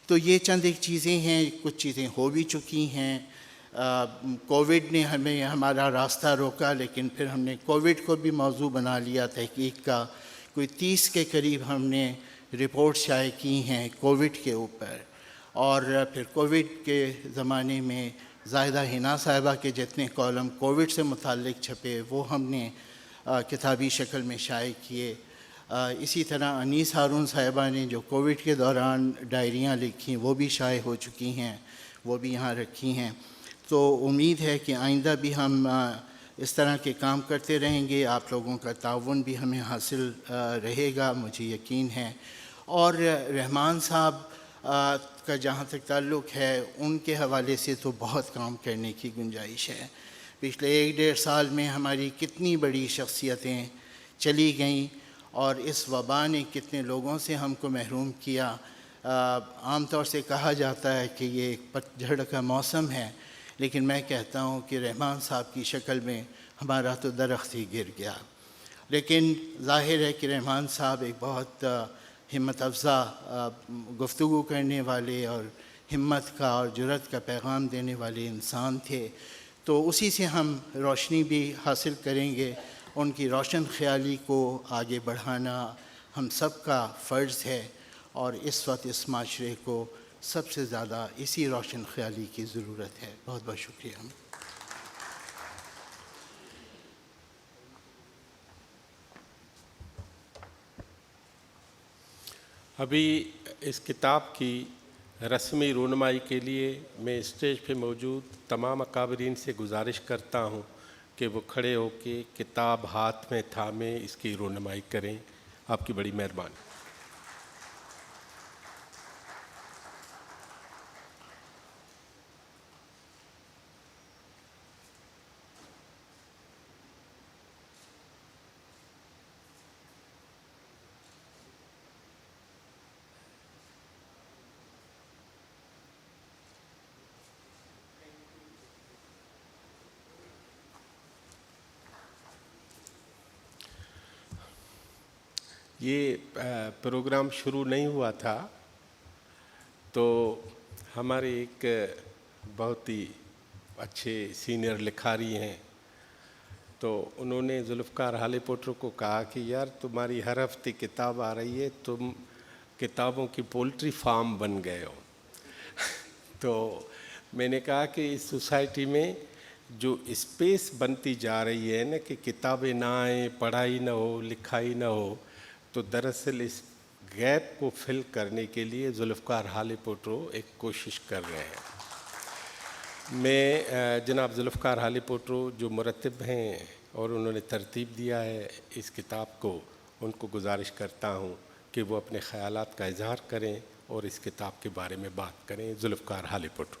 تو یہ چند ایک چیزیں ہیں، کچھ چیزیں ہو بھی چکی ہیں۔ کووڈ نے ہمارا راستہ روکا، لیکن پھر ہم نے کووڈ کو بھی موضوع بنا لیا تحقیق کا۔ کوئی 30 کے قریب ہم نے رپورٹ شائع کی ہیں کووڈ کے اوپر، اور پھر کووڈ کے زمانے میں زاہدہ حنا صاحبہ کے جتنے کالم کووڈ سے متعلق چھپے وہ ہم نے کتابی شکل میں شائع کیے۔ اسی طرح انیس ہارون صاحبہ نے جو کووڈ کے دوران ڈائریاں لکھیں وہ بھی شائع ہو چکی ہیں، وہ بھی یہاں رکھی ہیں۔ تو امید ہے کہ آئندہ بھی ہم اس طرح کے کام کرتے رہیں گے، آپ لوگوں کا تعاون بھی ہمیں حاصل رہے گا، مجھے یقین ہے۔ اور رحمان صاحب کا جہاں تک تعلق ہے، ان کے حوالے سے تو بہت کام کرنے کی گنجائش ہے۔ پچھلے 1-1.5 سال میں ہماری کتنی بڑی شخصیتیں چلی گئیں اور اس وبا نے کتنے لوگوں سے ہم کو محروم کیا۔ عام طور سے کہا جاتا ہے کہ یہ ایک پت جھڑ کا موسم ہے، لیکن میں کہتا ہوں کہ رحمان صاحب کی شکل میں ہمارا تو درخت ہی گر گیا۔ لیکن ظاہر ہے کہ رحمان صاحب ایک بہت ہمت افزا گفتگو کرنے والے اور ہمت کا اور جرأت کا پیغام دینے والے انسان تھے، تو اسی سے ہم روشنی بھی حاصل کریں گے ان کی روشن خیالی کو آگے بڑھانا ہم سب کا فرض ہے، اور اس وقت اس معاشرے کو سب سے زیادہ اسی روشن خیالی کی ضرورت ہے۔ بہت بہت شکریہ۔ ابھی اس کتاب کی رسمی رونمائی کے لیے میں اسٹیج پہ موجود تمام اکابرین سے گزارش کرتا ہوں کہ وہ کھڑے ہو کے کتاب ہاتھ میں تھامے اس کی رونمائی کریں۔ آپ کی بڑی مہربانی۔ یہ پروگرام شروع نہیں ہوا تھا تو ہمارے ایک بہت ہی اچھے سینئر لکھاری ہیں، تو انہوں نے ذوالفقار حالی پوٹر کو کہا کہ یار تمہاری ہر ہفتے کتاب آ رہی ہے، تم کتابوں کی پولٹری فارم بن گئے ہو۔ تو میں نے کہا کہ اس سوسائٹی میں جو اسپیس بنتی جا رہی ہے نا کہ کتابیں نہ آئیں، پڑھائی نہ ہو، لکھائی نہ ہو، تو دراصل اس گیپ کو فل کرنے کے لیے ذوالفقار حالی پوٹرو ایک کوشش کر رہے ہیں۔ میں جناب ذوالفقار حالی پوٹرو جو مرتب ہیں اور انہوں نے ترتیب دیا ہے اس کتاب کو، ان کو گزارش کرتا ہوں کہ وہ اپنے خیالات کا اظہار کریں اور اس کتاب کے بارے میں بات کریں۔ ذوالفقار حالی پوٹرو۔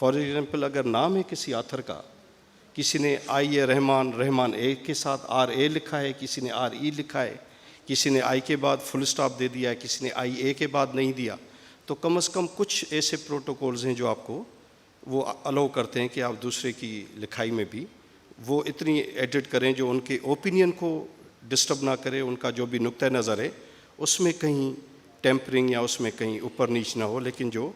فار ایگزامپل اگر نام ہے کسی آتھر کا، کسی نے آئی اے رحمان، رحمان اے کے ساتھ آر اے لکھا ہے، کسی نے آر ای لکھا ہے، کسی نے آئی کے بعد فل اسٹاپ دے دیا ہے، کسی نے آئی اے کے بعد نہیں دیا، تو کم از کم کچھ ایسے پروٹوکولز ہیں جو آپ کو وہ الاؤ کرتے ہیں کہ آپ دوسرے کی لکھائی میں بھی وہ اتنی ایڈٹ کریں جو ان کے اوپینین کو ڈسٹرب نہ کرے، ان کا جو بھی نقطہ نظر ہے اس میں کہیں ٹیمپرنگ یا اس میں کہیں اوپر نیچ نہ ہو، لیکن جو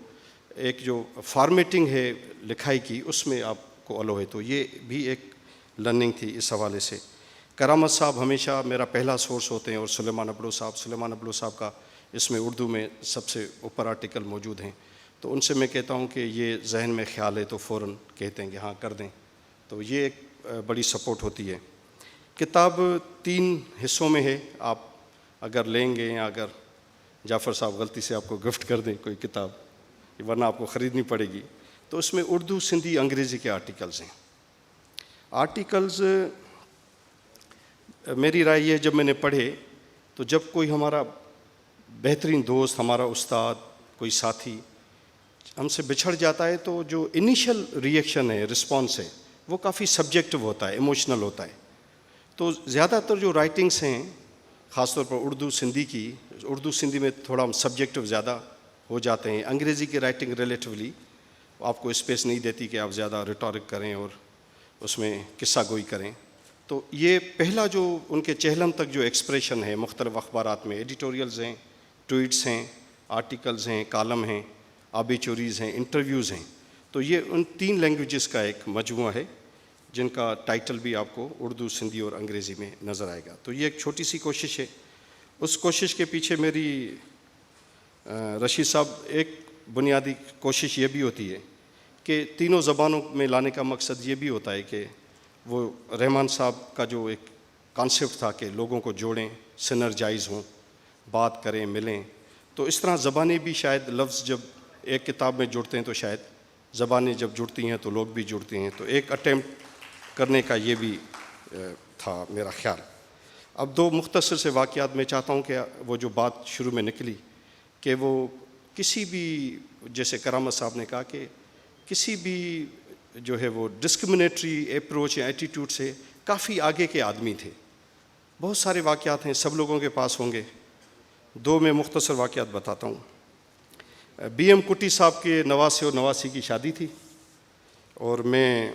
ایک جو فارمیٹنگ ہے لکھائی کی اس میں آپ کو الاؤ ہے. تو یہ بھی ایک لرننگ تھی اس حوالے سے. کرامت صاحب ہمیشہ میرا پہلا سورس ہوتے ہیں، اور سلیمان ابڑو صاحب کا اس میں اردو میں سب سے اوپر آرٹیکل موجود ہیں. تو ان سے میں کہتا ہوں کہ یہ ذہن میں خیال ہے تو فوراً کہتے ہیں کہ ہاں کر دیں. تو یہ ایک بڑی سپورٹ ہوتی ہے. کتاب 3 حصوں میں ہے. آپ اگر لیں گے یا اگر جعفر صاحب غلطی سے آپ کو گفٹ کر دیں کوئی کتاب، ورنہ آپ کو خریدنی پڑے گی، تو اس میں اردو، سندھی، انگریزی کے آرٹیکلز ہیں. آرٹیکلز میری رائے یہ جب میں نے پڑھے تو جب کوئی ہمارا بہترین دوست، ہمارا استاد، کوئی ساتھی ہم سے بچھڑ جاتا ہے تو جو انیشل ریئیکشن ہے، رسپانس ہے، وہ کافی سبجیکٹو ہوتا ہے، ایموشنل ہوتا ہے. تو زیادہ تر جو رائٹنگس ہیں خاص طور پر اردو سندھی کی، اردو سندھی میں تھوڑا ہم سبجیکٹو زیادہ ہو جاتے ہیں. انگریزی کی رائٹنگ ریلیٹیولی آپ کو اسپیس نہیں دیتی کہ آپ زیادہ ریٹورک کریں اور اس میں قصہ گوئی کریں. تو یہ پہلا جو ان کے چہلم تک جو ایکسپریشن ہے مختلف اخبارات میں، ایڈیٹوریلز ہیں، ٹویٹس ہیں، آرٹیکلز ہیں، کالم ہیں، آبیچوریز ہیں، انٹرویوز ہیں. تو یہ ان 3 لینگویجز کا ایک مجموعہ ہے جن کا ٹائٹل بھی آپ کو اردو، سندھی اور انگریزی میں نظر آئے گا. تو یہ ایک چھوٹی سی کوشش ہے. اس کوشش کے پیچھے میری رشید صاحب ایک بنیادی کوشش یہ بھی ہوتی ہے کہ تینوں زبانوں میں لانے کا مقصد یہ بھی ہوتا ہے کہ وہ رحمان صاحب کا جو ایک کانسیپٹ تھا کہ لوگوں کو جوڑیں، سنرجائز ہوں، بات کریں، ملیں. تو اس طرح زبانیں بھی شاید لفظ جب ایک کتاب میں جڑتے ہیں تو شاید زبانیں جب جڑتی ہیں تو لوگ بھی جڑتے ہیں. تو ایک اٹیمپٹ کرنے کا یہ بھی تھا میرا خیال. اب 2 مختصر سے واقعات میں چاہتا ہوں کہ وہ جو بات شروع میں نکلی کہ وہ کسی بھی، جیسے کرامت صاحب نے کہا کہ کسی بھی جو ہے وہ ڈسکرمنیٹری اپروچ یا ایٹیٹیوڈ سے کافی آگے کے آدمی تھے. بہت سارے واقعات ہیں، سب لوگوں کے پاس ہوں گے. 2 میں مختصر واقعات بتاتا ہوں. بی ایم کٹی صاحب کے نواسے اور نواسی کی شادی تھی، اور میں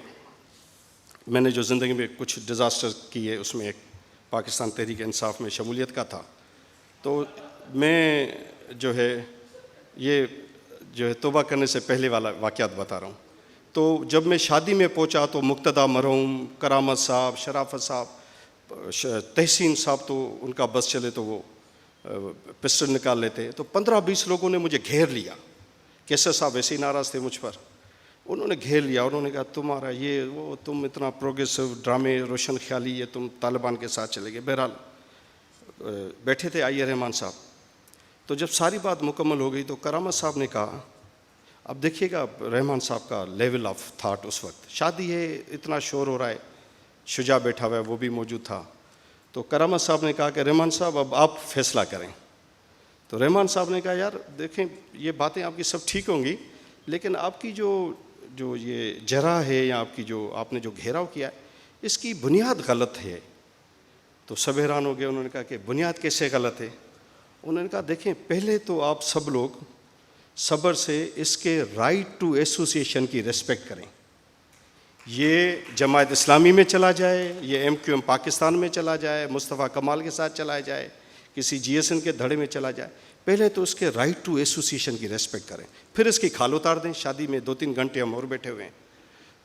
نے جو زندگی میں کچھ ڈیزاسٹر کی ہے اس میں ایک پاکستان تحریک انصاف میں شمولیت کا تھا. تو میں جو ہے توبہ کرنے سے پہلے والا واقعات بتا رہا ہوں. تو جب میں شادی میں پہنچا تو مقتدیٰ مرحوم، کرامت صاحب، شرافت صاحب، تحسین صاحب، تو ان کا بس چلے تو وہ پسٹل نکال لیتے. تو 15-20 لوگوں نے مجھے گھیر لیا. کیسر صاحب ویسے ہی ناراض تھے مجھ پر. انہوں نے گھیر لیا، انہوں نے کہا تمہارا یہ وہ، تم اتنا پروگریسو، ڈرامے، روشن خیالی، یہ تم طالبان کے ساتھ چلے گئے. بہرحال بیٹھے تھے آئی رحمان صاحب. تو جب ساری بات مکمل ہو گئی تو کرامت صاحب نے کہا اب دیکھیے گا رحمان صاحب کا لیول آف تھاٹ اس وقت، شادی ہے، اتنا شور ہو رہا ہے، شجاع بیٹھا ہوا ہے وہ بھی موجود تھا. تو کرامت صاحب نے کہا کہ رحمان صاحب اب آپ فیصلہ کریں. تو رحمان صاحب نے کہا یار دیکھیں یہ باتیں آپ کی سب ٹھیک ہوں گی، لیکن آپ کی جو یہ جرح ہے یا آپ نے جو گھیراؤ کیا ہے اس کی بنیاد غلط ہے. تو سب حیران ہو گئے. انہوں نے کہا کہ بنیاد کیسے غلط ہے؟ انہوں نے کہا دیکھیں پہلے تو آپ سب لوگ صبر سے اس کے رائٹ ٹو ایسوسیشن کی ریسپیکٹ کریں. یہ جماعت اسلامی میں چلا جائے، یہ ایم کیو ایم پاکستان میں چلا جائے، مصطفیٰ کمال کے ساتھ چلا جائے، کسی جی ایس این کے دھڑے میں چلا جائے، پہلے تو اس کے رائٹ ٹو ایسوسیشن کی ریسپیکٹ کریں، پھر اس کی کھال اتار دیں. شادی میں 2-3 گھنٹے ہم اور بیٹھے ہوئے ہیں.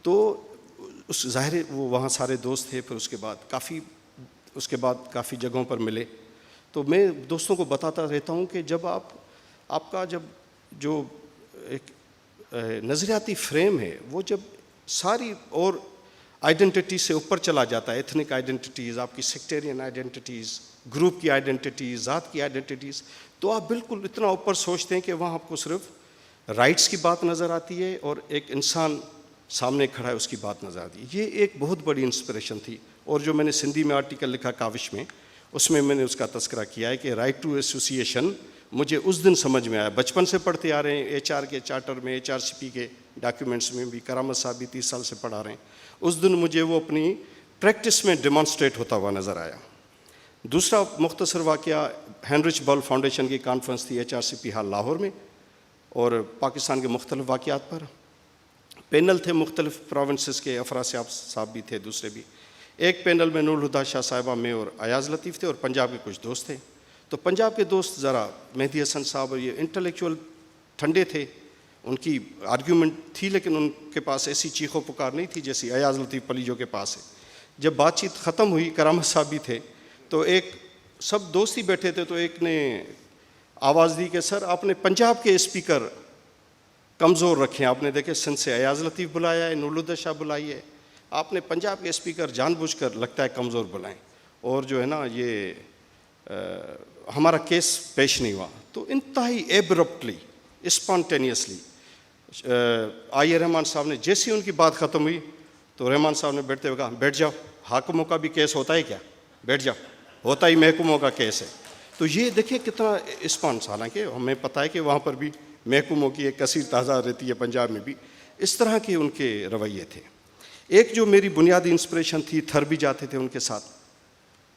تو اس ظاہر وہ وہاں سارے دوست تھے. پھر اس کے بعد کافی جگہوں پر ملے. تو میں دوستوں کو بتاتا رہتا ہوں کہ جب آپ کا جو ایک نظریاتی فریم ہے وہ جب ساری اور آئیڈینٹیٹی سے اوپر چلا جاتا ہے، ایتھنک آئیڈینٹیٹیز، آپ کی سیکٹیرین آئیڈینٹیٹیز، گروپ کی آئیڈینٹیٹیز، ذات کی آئیڈینٹیٹیز، تو آپ بالکل اتنا اوپر سوچتے ہیں کہ وہاں آپ کو صرف رائٹس کی بات نظر آتی ہے اور ایک انسان سامنے کھڑا ہے اس کی بات نظر آتی ہے. یہ ایک بہت بڑی انسپریشن تھی. اور جو میں نے سندھی میں آرٹیکل لکھا کاوش میں، اس میں نے اس کا تذکرہ کیا ہے کہ رائٹ ٹو ایسوسیشن مجھے اس دن سمجھ میں آیا. بچپن سے پڑھتے آ رہے ہیں ایچ آر کے چارٹر میں، ایچ آر سی پی کے ڈاکیومنٹس میں بھی، کرامت صاحب بھی 30 سال سے پڑھا رہے ہیں. اس دن مجھے وہ اپنی پریکٹس میں ڈیمانسٹریٹ ہوتا ہوا نظر آیا. دوسرا مختصر واقعہ ہینرچ بال فاؤنڈیشن کی کانفرنس تھی HRCP ہال لاہور میں، اور پاکستان کے مختلف واقعات پر پینل تھے، مختلف پروونسز کے افراد صاحب بھی تھے، دوسرے بھی. ایک پینل میں نور الہدیٰ شاہ صاحبہ، میں اور ایاز لطیف تھے، اور پنجاب کے کچھ دوست تھے. تو پنجاب کے دوست ذرا مہدی حسن صاحب اور یہ انٹلیکچوئل ٹھنڈے تھے، ان کی آرگیومنٹ تھی لیکن ان کے پاس ایسی چیخ و پکار نہیں تھی جیسی ایاز لطیف پلیجو کے پاس ہے. جب بات چیت ختم ہوئی، کرامت صاحب بھی تھے، تو ایک سب دوست ہی بیٹھے تھے، تو ایک نے آواز دی کہ سر آپ نے پنجاب کے اسپیکر کمزور رکھے ہیں. آپ نے دیکھے سندھ سے ایاز لطیف بلایا ہے، نور الہدیٰ شاہ بلائی ہے، آپ نے پنجاب کے اسپیکر جان بوجھ کر لگتا ہے کمزور بلائیں، اور جو ہے نا یہ ہمارا کیس پیش نہیں ہوا. تو انتہائی ایبرپٹلی، اسپانٹینیسلی آئی رحمان صاحب نے جیسی ان کی بات ختم ہوئی تو رحمان صاحب نے بیٹھتے ہوئے کہا بیٹھ جاؤ، حاکموں کا بھی کیس ہوتا ہے کیا، بیٹھ جاؤ، ہوتا ہی محکوموں کا کیس ہے. تو یہ دیکھیں کتنا اسپانس، حالانکہ ہمیں پتہ ہے کہ وہاں پر بھی محکوموں کی ایک کثیر تعداد رہتی ہے، پنجاب میں بھی اس طرح کے ان کے رویے تھے. ایک جو میری بنیادی انسپریشن تھی، تھر بھی جاتے تھے ان کے ساتھ.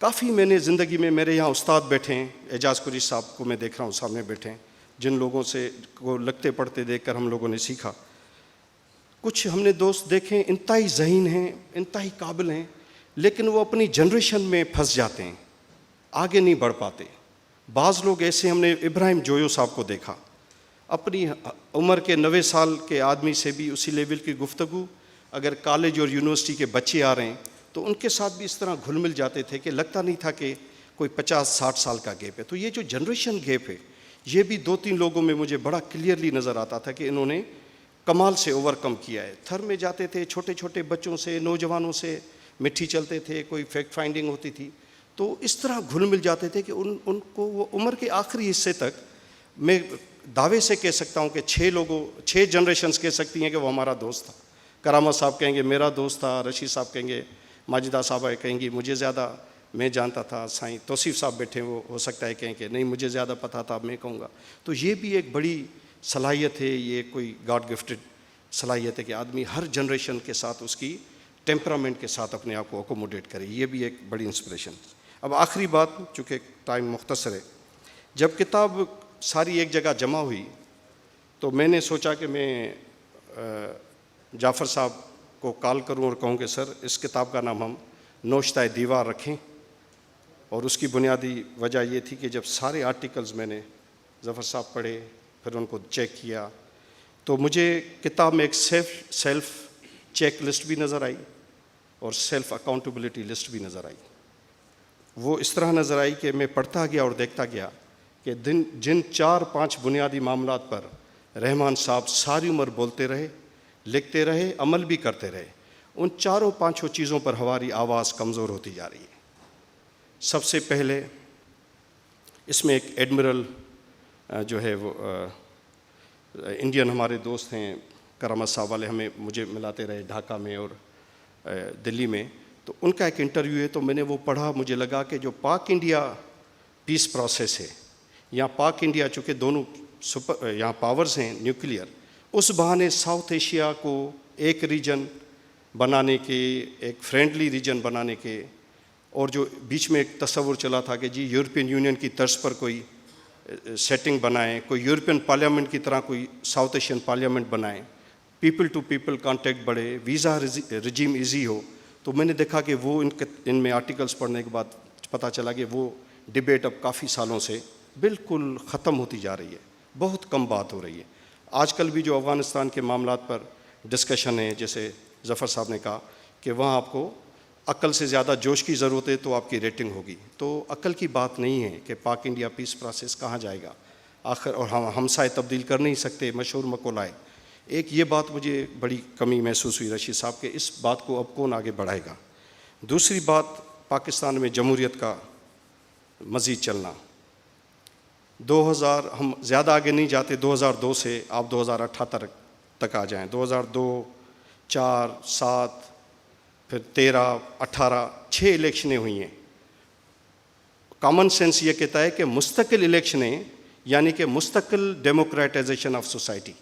کافی میں نے زندگی میں، میرے یہاں استاد بیٹھے ہیں، اعجاز قریشی صاحب کو میں دیکھ رہا ہوں سامنے بیٹھے ہیں، جن لوگوں سے کو لگتے پڑھتے دیکھ کر ہم لوگوں نے سیکھا. کچھ ہم نے دوست دیکھیں انتہائی ذہین ہیں، انتہائی قابل ہیں، لیکن وہ اپنی جنریشن میں پھنس جاتے ہیں، آگے نہیں بڑھ پاتے. بعض لوگ ایسے، ہم نے ابراہیم جویو صاحب کو دیکھا، اپنی عمر کے 90 سال کے آدمی سے بھی اسی لیول کی گفتگو، اگر کالج اور یونیورسٹی کے بچے آ رہے ہیں تو ان کے ساتھ بھی اس طرح گھل مل جاتے تھے کہ لگتا نہیں تھا کہ کوئی 50-60 سال کا گیپ ہے. تو یہ جو جنریشن گیپ ہے، یہ بھی 2-3 لوگوں میں مجھے بڑا کلیئرلی نظر آتا تھا کہ انہوں نے کمال سے اوور کم کیا ہے. تھر میں جاتے تھے، چھوٹے چھوٹے بچوں سے، نوجوانوں سے مٹھی چلتے تھے، کوئی فیکٹ فائنڈنگ ہوتی تھی تو اس طرح گھل مل جاتے تھے کہ ان کو وہ عمر کے آخری حصے تک، میں دعوے سے کہہ سکتا ہوں کہ 6 جنریشنز کہہ سکتی ہیں کہ وہ ہمارا دوست تھا. کرامت صاحب کہیں گے میرا دوست تھا، رشید صاحب کہیں گے، ماجدہ صاحبہ کہیں گی مجھے زیادہ میں جانتا تھا، سائیں توصیف صاحب بیٹھے وہ ہو سکتا ہے کہیں کہ نہیں مجھے زیادہ پتہ تھا، میں کہوں گا. تو یہ بھی ایک بڑی صلاحیت ہے، یہ کوئی گاڈ گفٹڈ صلاحیت ہے کہ آدمی ہر جنریشن کے ساتھ اس کی ٹیمپرامنٹ کے ساتھ اپنے آپ کو اکوموڈیٹ کرے. یہ بھی ایک بڑی انسپریشن. اب آخری بات، چونکہ ٹائم مختصر ہے، جب کتاب ساری ایک جگہ جمع ہوئی تو میں نے سوچا کہ میں جعفر صاحب کو کال کروں اور کہوں کہ سر اس کتاب کا نام ہم نوشتہ دیوار رکھیں. اور اس کی بنیادی وجہ یہ تھی کہ جب سارے آرٹیکلز میں نے ظفر صاحب پڑھے، پھر ان کو چیک کیا، تو مجھے کتاب میں ایک سیلف چیک لسٹ بھی نظر آئی اور سیلف اکاؤنٹیبلٹی لسٹ بھی نظر آئی. وہ اس طرح نظر آئی کہ میں پڑھتا گیا اور دیکھتا گیا کہ جن 4-5 بنیادی معاملات پر رحمان صاحب ساری عمر بولتے رہے، لکھتے رہے، عمل بھی کرتے رہے، ان 4-5 چیزوں پر ہماری آواز کمزور ہوتی جا رہی ہے. سب سے پہلے اس میں ایک ایڈمرل جو ہے وہ انڈین ہمارے دوست ہیں، کرامت صاحب والے، مجھے ملاتے رہے ڈھاکہ میں اور دلی میں، تو ان کا ایک انٹرویو ہے، تو میں نے وہ پڑھا. مجھے لگا کہ جو پاک انڈیا پیس پروسیس ہے، یا پاک انڈیا چونکہ دونوں یہاں پاورز ہیں نیوکلیئر، اس بہانے ساؤتھ ایشیا کو ایک ریجن بنانے کے، ایک فرینڈلی ریجن بنانے کے، اور جو بیچ میں ایک تصور چلا تھا کہ جی یورپین یونین کی طرز پر کوئی سیٹنگ بنائیں، کوئی یورپین پارلیمنٹ کی طرح کوئی ساؤتھ ایشین پارلیمنٹ بنائیں، پیپل ٹو پیپل کانٹیکٹ بڑھے، ویزا رجیم ایزی ہو. تو میں نے دیکھا کہ وہ ان میں آرٹیکلز پڑھنے کے بعد پتہ چلا کہ وہ ڈبیٹ اب کافی سالوں سے بالکل ختم ہوتی جا رہی ہے، بہت کم بات ہو رہی ہے. آج کل بھی جو افغانستان کے معاملات پر ڈسکشن ہے، جیسے ظفر صاحب نے کہا کہ وہاں آپ کو عقل سے زیادہ جوش کی ضرورت ہے تو آپ کی ریٹنگ ہوگی. تو عقل کی بات نہیں ہے کہ پاک انڈیا پیس پروسیس کہاں جائے گا آخر، اور ہم ہمسائے تبدیل کر نہیں سکتے، مشہور مقولہ ہے. ایک یہ بات مجھے بڑی کمی محسوس ہوئی رشید صاحب کہ اس بات کو اب کون آگے بڑھائے گا. دوسری بات، پاکستان میں جمہوریت کا مزید چلنا. 2000 ہم زیادہ آگے نہیں جاتے، 2002 سے آپ 2018 تک آ جائیں. 2002، 4، 7، پھر 13، 18، 6 الیکشنیں ہوئی ہیں. کامن سینس یہ کہتا ہے کہ مستقل الیکشنیں، یعنی کہ مستقل ڈیموکریٹائزیشن آف سوسائٹی،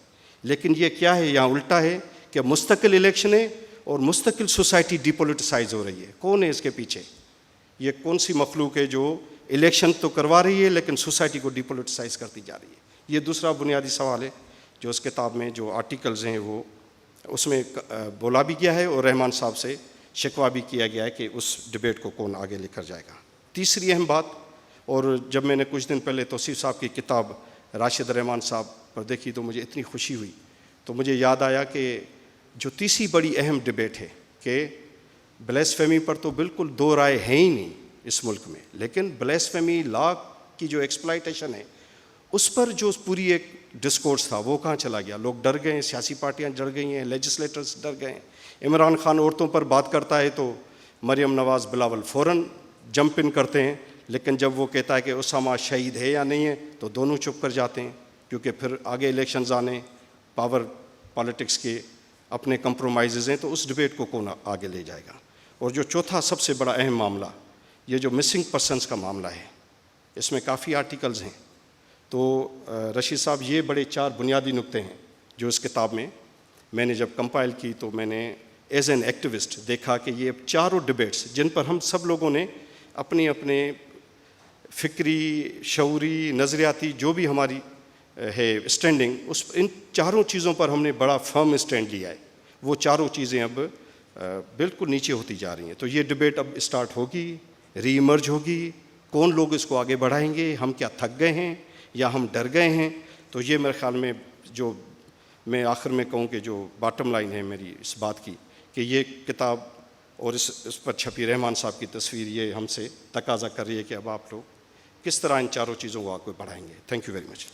لیکن یہ کیا ہے یہاں الٹا ہے کہ مستقل الیکشن ہے اور مستقل سوسائٹی ڈیپولیٹیسائز ہو رہی ہے. کون ہے اس کے پیچھے؟ یہ کون سی مخلوق ہے جو الیکشن تو کروا رہی ہے لیکن سوسائٹی کو ڈیپولیٹیسائز کرتی جا رہی ہے؟ یہ دوسرا بنیادی سوال ہے جو اس کتاب میں جو آرٹیکلز ہیں وہ اس میں بولا بھی گیا ہے اور رحمان صاحب سے شکوہ بھی کیا گیا ہے کہ اس ڈبیٹ کو کون آگے لے کر جائے گا. تیسری اہم بات، اور جب میں نے کچھ دن پہلے توصیف صاحب کی کتاب راشد رحمان صاحب پر دیکھی تو مجھے اتنی خوشی ہوئی، تو مجھے یاد آیا کہ جو تیسری بڑی اہم ڈبیٹ ہے کہ بلیسفیمی پر تو بالکل دو رائے ہیں ہی نہیں اس ملک میں، لیکن بلیسفیمی لا کی جو ایکسپلائٹیشن ہے اس پر جو پوری ایک ڈسکورس تھا وہ کہاں چلا گیا؟ لوگ ڈر گئے ہیں، سیاسی پارٹیاں ڈر گئی ہیں، لیجسلیٹرز ڈر گئے ہیں. عمران خان عورتوں پر بات کرتا ہے تو مریم نواز بلاول فوراً جمپ ان کرتے ہیں، لیکن جب وہ کہتا ہے کہ اسامہ شہید ہے یا نہیں ہے تو دونوں چپ کر جاتے ہیں، کیونکہ پھر آگے الیکشنز آنے، پاور پالیٹکس کے اپنے کمپرومائزز ہیں، تو اس ڈبیٹ کو کون آگے لے جائے گا؟ اور جو چوتھا سب سے بڑا اہم معاملہ، یہ جو مسنگ پرسنس کا معاملہ ہے، اس میں کافی آرٹیکلز ہیں. تو رشید صاحب یہ بڑے 4 بنیادی نقطے ہیں جو اس کتاب میں نے جب کمپائل کی تو میں نے ایز این ایکٹیوسٹ دیکھا کہ یہ چاروں ڈبیٹس جن پر ہم سب لوگوں نے اپنے اپنے فکری، شعوری، نظریاتی جو بھی ہماری ہے اسٹینڈنگ، ان چاروں چیزوں پر ہم نے بڑا فرم اسٹینڈ لیا ہے. وہ چاروں چیزیں اب بالکل نیچے ہوتی جا رہی ہیں. تو یہ ڈبیٹ اب اسٹارٹ ہوگی، ری ایمرج ہوگی. کون لوگ اس کو آگے بڑھائیں گے؟ ہم کیا تھک گئے ہیں یا ہم ڈر گئے ہیں؟ تو یہ میرے خیال میں جو میں آخر میں کہوں کہ جو باٹم لائن ہے میری اس بات کی کہ یہ کتاب اور اس پر چھپی رحمان صاحب کی تصویر یہ ہم سے تقاضا کر رہی ہے کہ اب آپ لوگ کس طرح ان چاروں چیزوں کو آگے بڑھائیں گے. Thank you very much.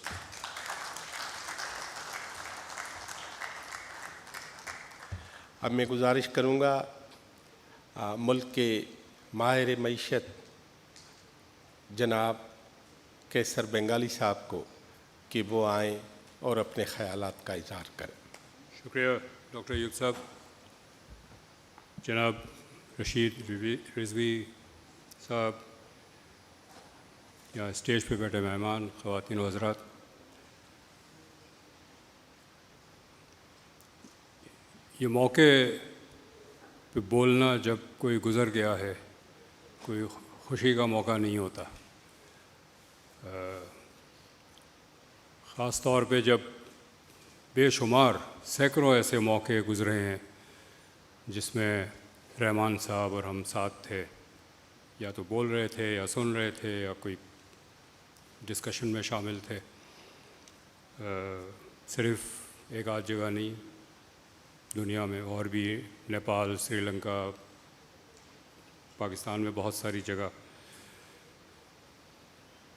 اب میں گزارش کروں گا ملک کے ماہر معیشت جناب کیسر بنگالی صاحب کو کہ وہ آئیں اور اپنے خیالات کا اظہار کریں. شکریہ ڈاکٹر ایوب صاحب. جناب رشید رضوی صاحب، یہاں اسٹیج پہ بیٹھے مہمان، خواتین و حضرات، یہ موقع پہ بولنا جب کوئی گزر گیا ہے کوئی خوشی کا موقع نہیں ہوتا، خاص طور پہ جب بے شمار سینکڑوں ایسے موقع گزرے ہیں جس میں رحمان صاحب اور ہم ساتھ تھے، یا تو بول رہے تھے یا سن رہے تھے یا کوئی ڈسکشن میں شامل تھے. صرف ایک آدھ جگہ نہیں، دنیا میں اور بھی، نیپال، سری لنکا، پاکستان میں بہت ساری جگہ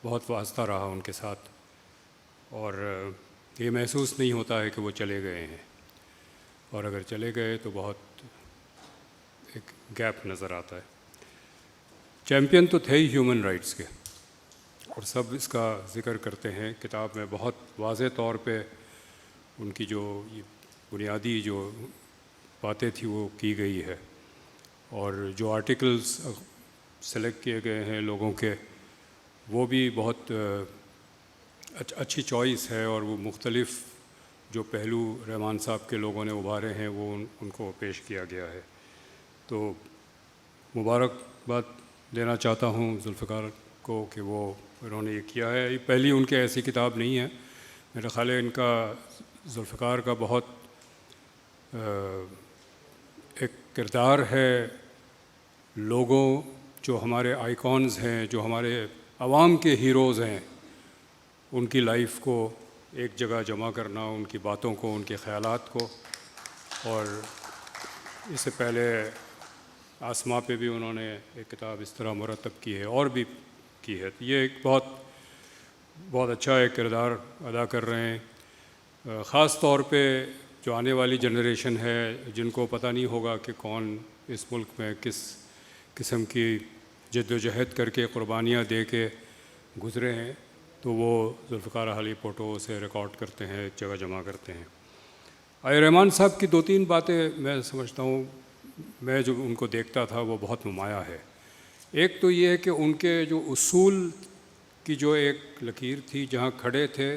بہت واسطہ رہا ان کے ساتھ، اور یہ محسوس نہیں ہوتا ہے کہ وہ چلے گئے ہیں، اور اگر چلے گئے تو بہت ایک گیپ نظر آتا ہے. چیمپئن تو تھے ہی ہیومن رائٹس کے، اور سب اس کا ذکر کرتے ہیں کتاب میں بہت واضح طور پہ. ان کی جو بنیادی جو باتیں تھیں وہ کی گئی ہے، اور جو آرٹیکلز سلیکٹ کیے گئے ہیں لوگوں کے وہ بھی بہت اچھی چوائس ہے، اور وہ مختلف جو پہلو رحمان صاحب کے لوگوں نے ابھارے ہیں وہ ان کو پیش کیا گیا ہے. تو مبارکباد دینا چاہتا ہوں ذوالفقار کو کہ وہ انہوں نے یہ کیا ہے. یہ پہلی ان کے ایسی کتاب نہیں ہے، میرا خیال ہے ان کا ذوالفقار کا بہت ایک کردار ہے. لوگوں جو ہمارے آئیکونز ہیں، جو ہمارے عوام کے ہیروز ہیں، ان کی لائف کو ایک جگہ جمع کرنا، ان کی باتوں کو، ان کے خیالات کو. اور اس سے پہلے آسما پہ بھی انہوں نے ایک کتاب اس طرح مرتب کی ہے اور بھی کی ہے. یہ ایک بہت اچھا ایک کردار ادا کر رہے ہیں. خاص طور پہ جو آنے والی جنریشن ہے جن کو پتہ نہیں ہوگا کہ کون اس ملک میں کس قسم کی جد و جہد کر کے قربانیاں دے کے گزرے ہیں، تو وہ ذوالفقار حالی فوٹو سے ریکارڈ کرتے ہیں، ایک جگہ جمع کرتے ہیں. رحمان صاحب کی 2-3 باتیں میں سمجھتا ہوں، میں جو ان کو دیکھتا تھا وہ بہت نمایاں ہے. ایک تو یہ ہے کہ ان کے جو اصول کی جو ایک لکیر تھی، جہاں کھڑے تھے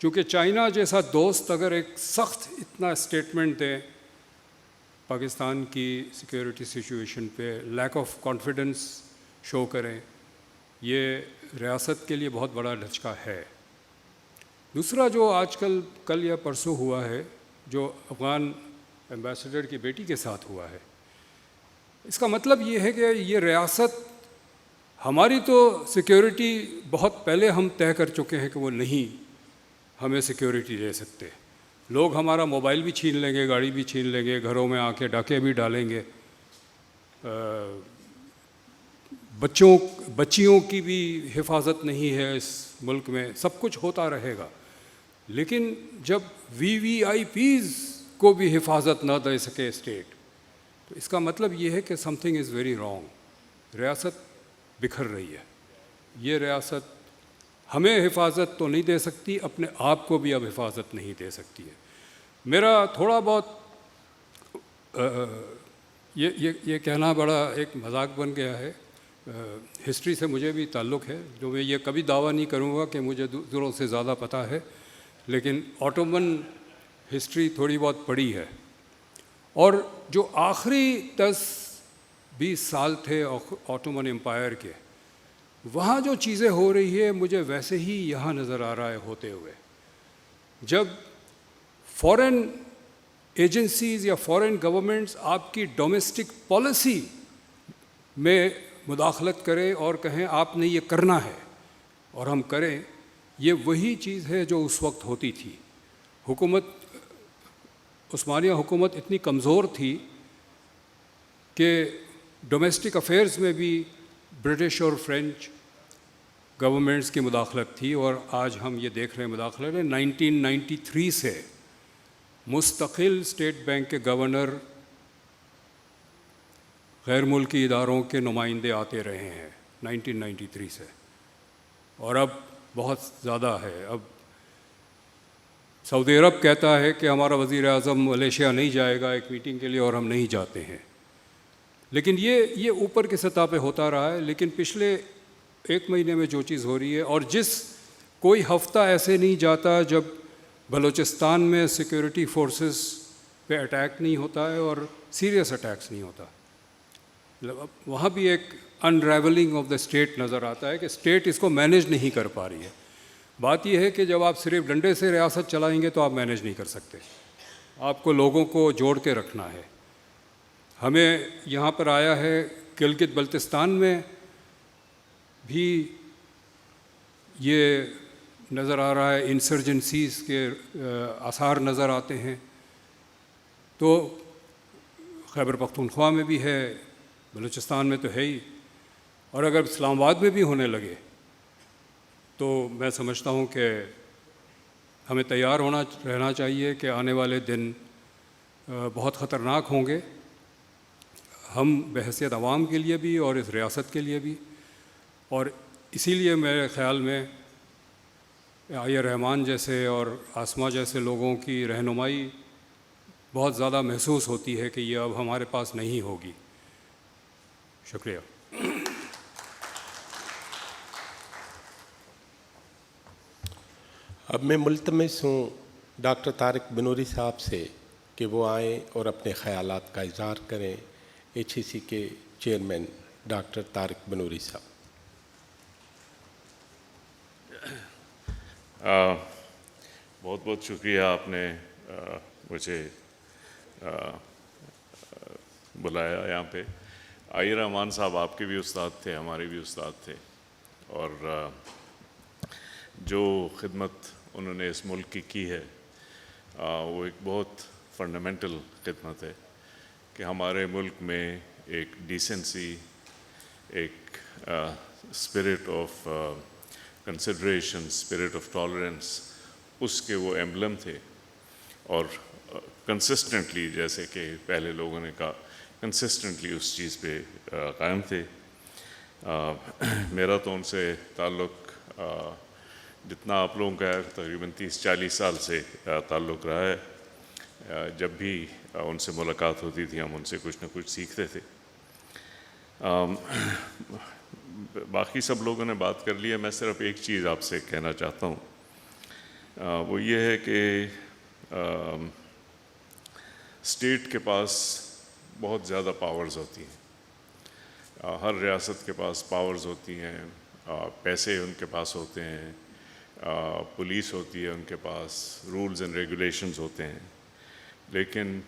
چونکہ چائنا جیسا دوست اگر ایک سخت اتنا اسٹیٹمنٹ دے پاکستان کی سیکیورٹی سچویشن پہ، لیک آف کانفیڈنس شو کریں، یہ ریاست کے لیے بہت بڑا دھچکا ہے۔ دوسرا جو آج کل یا پرسوں ہوا ہے، جو افغان ایمبیسڈر کی بیٹی کے ساتھ ہوا ہے، اس کا مطلب یہ ہے کہ یہ ریاست ہماری تو سیکیورٹی بہت پہلے ہم طے کر چکے ہیں کہ وہ نہیں ہمیں سیکیورٹی دے سکتے۔ لوگ ہمارا موبائل بھی چھین لیں گے، گاڑی بھی چھین لیں گے، گھروں میں آ کے ڈاکے بھی ڈالیں گے، بچیوں کی بھی حفاظت نہیں ہے اس ملک میں، سب کچھ ہوتا رہے گا۔ لیکن جب VVIPs کو بھی حفاظت نہ دے سکے اسٹیٹ، تو اس کا مطلب یہ ہے کہ some thing is very wrong. ریاست بکھر رہی ہے۔ یہ ریاست ہمیں حفاظت تو نہیں دے سکتی، اپنے آپ کو بھی اب حفاظت نہیں دے سکتی ہے۔ میرا تھوڑا بہت یہ کہنا بڑا ایک مذاق بن گیا ہے، ہسٹری سے مجھے بھی تعلق ہے، جو میں یہ کبھی دعویٰ نہیں کروں گا کہ مجھے دوسروں سے زیادہ پتہ ہے، لیکن آٹومن ہسٹری تھوڑی بہت پڑھی ہے، اور جو آخری 10-20 سال تھے آٹومن امپائر کے، وہاں جو چیزیں ہو رہی ہے مجھے ویسے ہی یہاں نظر آ رہا ہے ہوتے ہوئے۔ جب فورن ایجنسیز یا فورن گورنمنٹس آپ کی ڈومیسٹک پالیسی میں مداخلت کریں اور کہیں آپ نے یہ کرنا ہے اور ہم کریں، یہ وہی چیز ہے جو اس وقت ہوتی تھی۔ عثمانیہ حکومت اتنی کمزور تھی کہ ڈومیسٹک افیئرز میں بھی برٹش اور فرینچ گورنمنٹس کی مداخلت تھی، اور آج ہم یہ دیکھ رہے ہیں مداخلت ہے۔ 1993 سے مستقل اسٹیٹ بینک کے گورنر غیر ملکی اداروں کے نمائندے آتے رہے ہیں 1993 سے، اور اب بہت زیادہ ہے۔ اب سعودی عرب کہتا ہے کہ ہمارا وزیر اعظم ملیشیا نہیں جائے گا ایک میٹنگ کے لیے، اور ہم نہیں جاتے ہیں۔ لیکن یہ اوپر کی سطح پہ ہوتا رہا ہے، لیکن پچھلے 1 مہینے میں جو چیز ہو رہی ہے، اور کوئی ہفتہ ایسے نہیں جاتا جب بلوچستان میں سیکیورٹی فورسز پہ اٹیک نہیں ہوتا ہے اور سیریس اٹیکس نہیں ہوتا۔ وہاں بھی ایک انریولنگ آف دا اسٹیٹ نظر آتا ہے کہ اسٹیٹ اس کو مینیج نہیں کر پا رہی ہے۔ بات یہ ہے کہ جب آپ صرف ڈنڈے سے ریاست چلائیں گے تو آپ مینیج نہیں کر سکتے، آپ کو لوگوں کو جوڑ کے رکھنا ہے۔ ہمیں یہاں پر آیا ہے گلگت بلتستان میں بھی یہ نظر آ رہا ہے، انسرجنسیز کے آثار نظر آتے ہیں، تو خیبر پختونخوا میں بھی ہے، بلوچستان میں تو ہے ہی، اور اگر اسلام آباد میں بھی ہونے لگے تو میں سمجھتا ہوں کہ ہمیں تیار رہنا چاہیے کہ آنے والے دن بہت خطرناک ہوں گے، ہم بحیثیت عوام کے لیے بھی اور اس ریاست کے لیے بھی۔ اور اسی لیے میرے خیال میں عائیہ رحمان جیسے اور آسما جیسے لوگوں کی رہنمائی بہت زیادہ محسوس ہوتی ہے کہ یہ اب ہمارے پاس نہیں ہوگی۔ شکریہ۔ اب میں ملتمس ہوں ڈاکٹر طارق بنوری صاحب سے کہ وہ آئیں اور اپنے خیالات کا اظہار کریں۔ HEC کے چیئرمین ڈاکٹر طارق بنوری صاحب۔ بہت بہت شکریہ، آپ نے مجھے بلایا یہاں پہ۔ عائیہ رحمان صاحب آپ کے بھی استاد تھے، ہمارے بھی استاد تھے، اور جو خدمت انہوں نے اس ملک کی ہے وہ ایک بہت فنڈامنٹل خدمت ہے کہ ہمارے ملک میں ایک ڈیسنسی، ایک spirit of consideration, spirit of tolerance, اس کے وہ ایمبلم تھے، اور کنسسٹنٹلی، جیسے کہ پہلے لوگوں نے کہا، کنسسٹنٹلی اس چیز پہ قائم تھے۔ میرا تو ان سے تعلق جتنا آپ لوگوں کا ہے تقریباً 30-40 سال سے تعلق رہا ہے۔ جب بھی ان سے ملاقات ہوتی تھی ہم ان سے کچھ نہ کچھ سیکھتے تھے۔ باقی سب لوگوں نے بات کر لی ہے، میں صرف ایک چیز آپ سے کہنا چاہتا ہوں۔ وہ یہ ہے کہ اسٹیٹ کے پاس بہت زیادہ پاورز ہوتی ہیں، ہر ریاست کے پاس پاورز ہوتی ہیں، پیسے ان کے پاس ہوتے ہیں، پولیس ہوتی ہے ان کے پاس، رولز اینڈ ریگولیشنز ہوتے ہیں، لیکن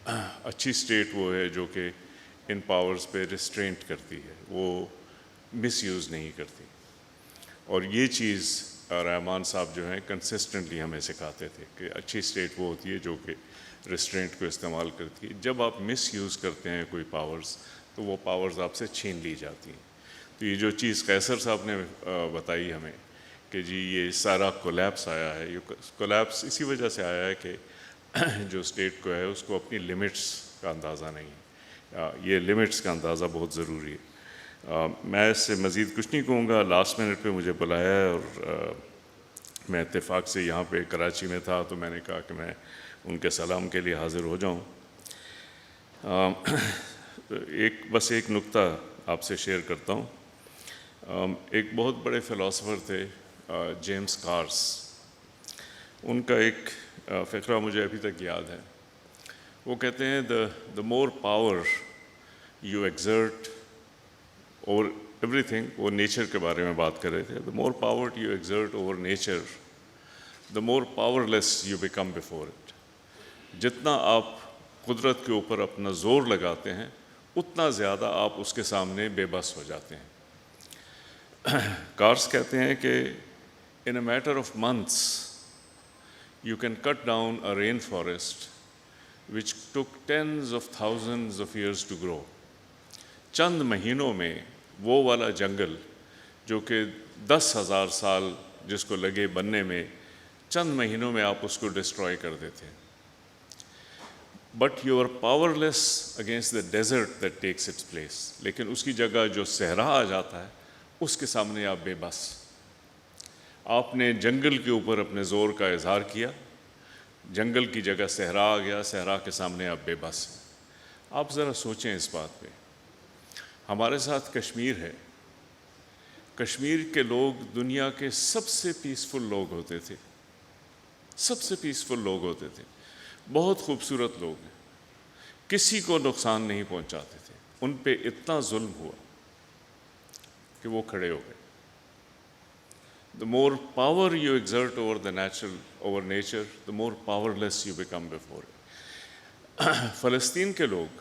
اچھی اسٹیٹ وہ ہے جو کہ ان پاورز پہ ریسٹرینٹ کرتی ہے، وہ مس یوز نہیں کرتی. اور یہ چیز رحمان صاحب جو ہیں کنسسٹنٹلی ہمیں سکھاتے تھے کہ اچھی اسٹیٹ وہ ہوتی ہے جو کہ ریسٹرینٹ کو استعمال کرتی ہے. جب آپ مس یوز کرتے ہیں کوئی پاورز تو وہ پاورز آپ سے چھین لی جاتی ہیں. تو یہ جو چیز قیصر صاحب نے بتائی ہمیں کہ جی یہ سارا کولیپس آیا ہے، یہ کولیپس اسی وجہ سے آیا ہے کہ جو اسٹیٹ کو ہے اس کو اپنی لمٹس کا اندازہ نہیں ہے. یہ لمٹس کا اندازہ بہت ضروری ہے. میں اس سے مزید کچھ نہیں کہوں گا. لاسٹ منٹ پہ مجھے بلایا ہے اور میں اتفاق سے یہاں پہ کراچی میں تھا تو میں نے کہا کہ میں ان کے سلام کے لیے حاضر ہو جاؤں. بس ایک نقطہ آپ سے شیئر کرتا ہوں. ایک بہت بڑے فلاسفر تھے جیمس کارس. ان کا ایک فقرہ مجھے ابھی تک یاد ہے. وہ کہتے ہیں the more power you exert over everything، وہ نیچر کے بارے میں بات کر رہے تھے. the more power you exert over nature the more powerless you become before it. جتنا آپ قدرت کے اوپر اپنا زور لگاتے ہیں اتنا زیادہ آپ اس کے سامنے بے بس ہو جاتے ہیں. کارس کہتے ہیں کہ in a matter of months you can cut down a rainforest which took tens of thousands of years to grow. چند مہینوں میں وہ والا جنگل جو کہ 10,000 سال جس کو لگے بننے میں، چند مہینوں میں آپ اس کو ڈسٹروائے کر دیتے ہیں. But you are powerless against the desert that takes its place. لیکن اس کی جگہ جو صحرا آ جاتا ہے اس کے سامنے آپ بے بس. آپ نے جنگل کے اوپر اپنے زور کا اظہار کیا، جنگل کی جگہ صحرا آ گیا، صحرا کے سامنے آپ بے بس ہیں. آپ ذرا سوچیں اس بات پہ. ہمارے ساتھ کشمیر ہے. کشمیر کے لوگ دنیا کے سب سے پیسفل لوگ ہوتے تھے، سب سے پیسفل لوگ ہوتے تھے، بہت خوبصورت لوگ ہیں، کسی کو نقصان نہیں پہنچاتے تھے. ان پہ اتنا ظلم ہوا کہ وہ کھڑے ہو گئے. The more power you exert over nature, the more powerless you become before it. فلسطین کے لوگ،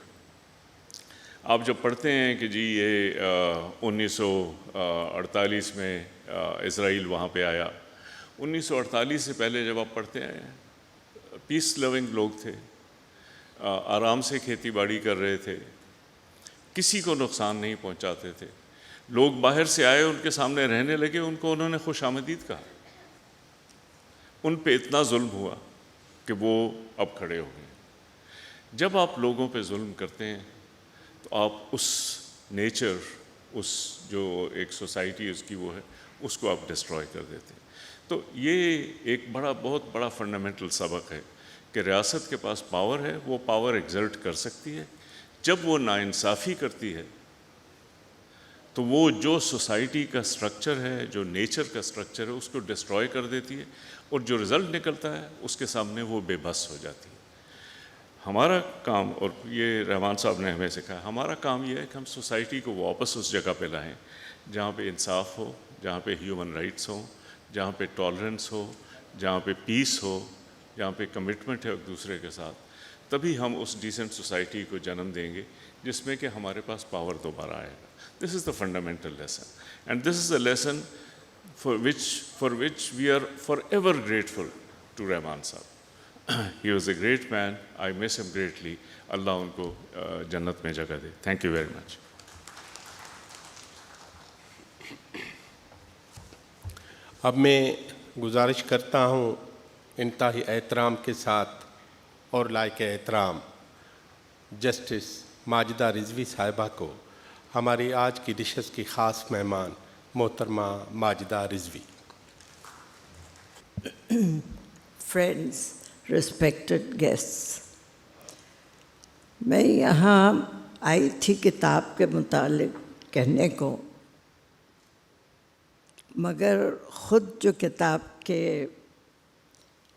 آپ جب پڑھتے ہیں کہ جی یہ 1948 میں اسرائیل وہاں پہ آیا، 1948 سے پہلے جب آپ پڑھتے ہیں پیس لونگ لوگ تھے، آرام سے کھیتی باڑی کر رہے تھے، کسی کو نقصان نہیں پہنچاتے تھے. لوگ باہر سے آئے، ان کے سامنے رہنے لگے، ان کو انہوں نے خوش آمدید کہا. ان پہ اتنا ظلم ہوا کہ وہ اب کھڑے ہو گئے. جب آپ لوگوں پہ ظلم کرتے ہیں تو آپ اس نیچر، اس جو ایک سوسائٹی اس کی وہ ہے، اس کو آپ ڈسٹروائے کر دیتے ہیں. تو یہ ایک بہت بڑا فنڈامنٹل سبق ہے کہ ریاست کے پاس پاور ہے، وہ پاور ایگزرٹ کر سکتی ہے. جب وہ ناانصافی کرتی ہے تو وہ جو سوسائٹی کا سٹرکچر ہے، جو نیچر کا سٹرکچر ہے، اس کو ڈسٹروائے کر دیتی ہے، اور جو رزلٹ نکلتا ہے اس کے سامنے وہ بے بس ہو جاتی ہے. ہمارا کام، اور یہ رحمان صاحب نے ہمیں سکھایا، ہمارا کام یہ ہے کہ ہم سوسائٹی کو واپس اس جگہ پہ لائیں جہاں پہ انصاف ہو، جہاں پہ ہیومن رائٹس ہوں، جہاں پہ ٹالرنس ہو، جہاں پہ پیس ہو، جہاں پہ کمٹمنٹ ہے ایک دوسرے کے ساتھ. تبھی ہم اس ڈیسنٹ سوسائٹی کو جنم دیں گے جس میں کہ ہمارے پاس پاور دوبارہ آئے گا. This is the fundamental lesson, and this is a lesson for which we are forever grateful to Rahman Sahab. He was a great man. I miss him greatly. Allah unko jannat mein jagah de. Thank you very much. اب میں گزارش کرتا ہوں انتہائی احترام کے ساتھ اور لائق احترام جسٹس ماجدہ رضوی صاحبہ کو، ہماری آج کی ڈشز کی خاص مہمان محترمہ ماجدہ رضوی. Friends, respected guests, میں یہاں آئی تھی کتاب کے متعلق کہنے کو، مگر خود جو کتاب کے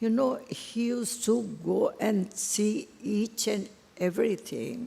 You know, he used to go and see each and everything,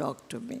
talk to me.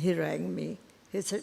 he rang me, he said,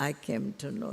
I came to know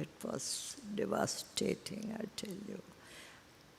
It was devastating, I tell you.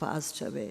passed away,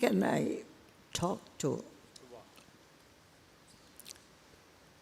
can I talk to?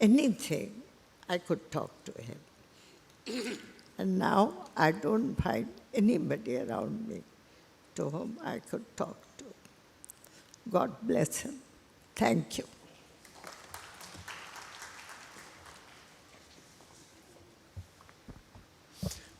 anything, I could talk to him. And now I don't find anybody around me to whom I could talk to. God bless him. Thank you.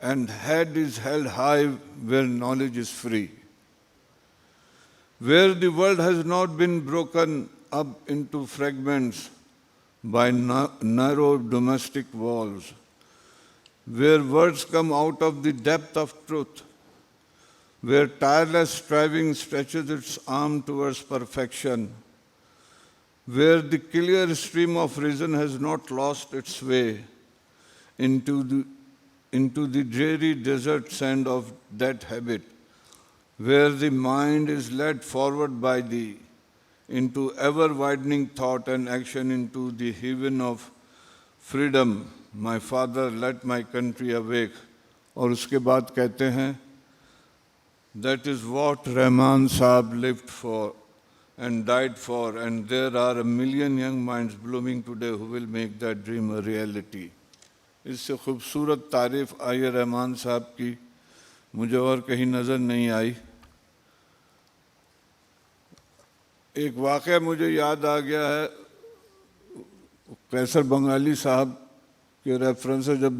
and head is held high where knowledge is free. Where the world has not been broken up into fragments by narrow domestic walls, where words come out of the depth of truth, where tireless striving stretches its arm towards perfection, where the clear stream of reason has not lost its way into into the dreary desert sand of that habit, where the mind is led forward by thee into ever-widening thought and action into the heaven of freedom. My father, let my country awake. اور اس کے بعد کہتے ہیں that is what Rahman Saab lived for and died for, and there are a million young minds blooming today who will make that dream a reality. اس سے خوبصورت تعریف آئی رحمان صاحب کی مجھے اور کہیں نظر نہیں آئی. ایک واقعہ مجھے یاد آ گیا ہے قیصر بنگالی صاحب کے ریفرنس سے. جب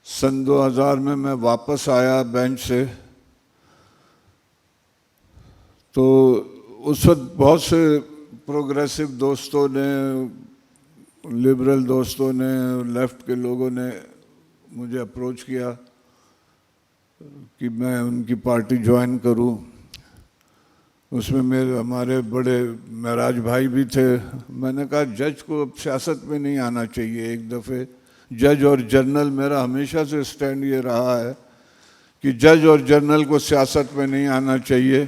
سن 2000 میں واپس آیا بینچ سے تو اس وقت بہت سے پروگریسو دوستوں نے، لبرل دوستوں نے، لیفٹ کے لوگوں نے مجھے اپروچ کیا کہ میں ان کی پارٹی جوائن کروں. اس میں ہمارے بڑے معراج بھائی بھی تھے. میں نے کہا جج کو اب سیاست میں نہیں آنا چاہیے. ایک دفعہ جج اور جرنل، میرا ہمیشہ سے سٹینڈ یہ رہا ہے کہ جج اور جرنل کو سیاست میں نہیں آنا چاہیے.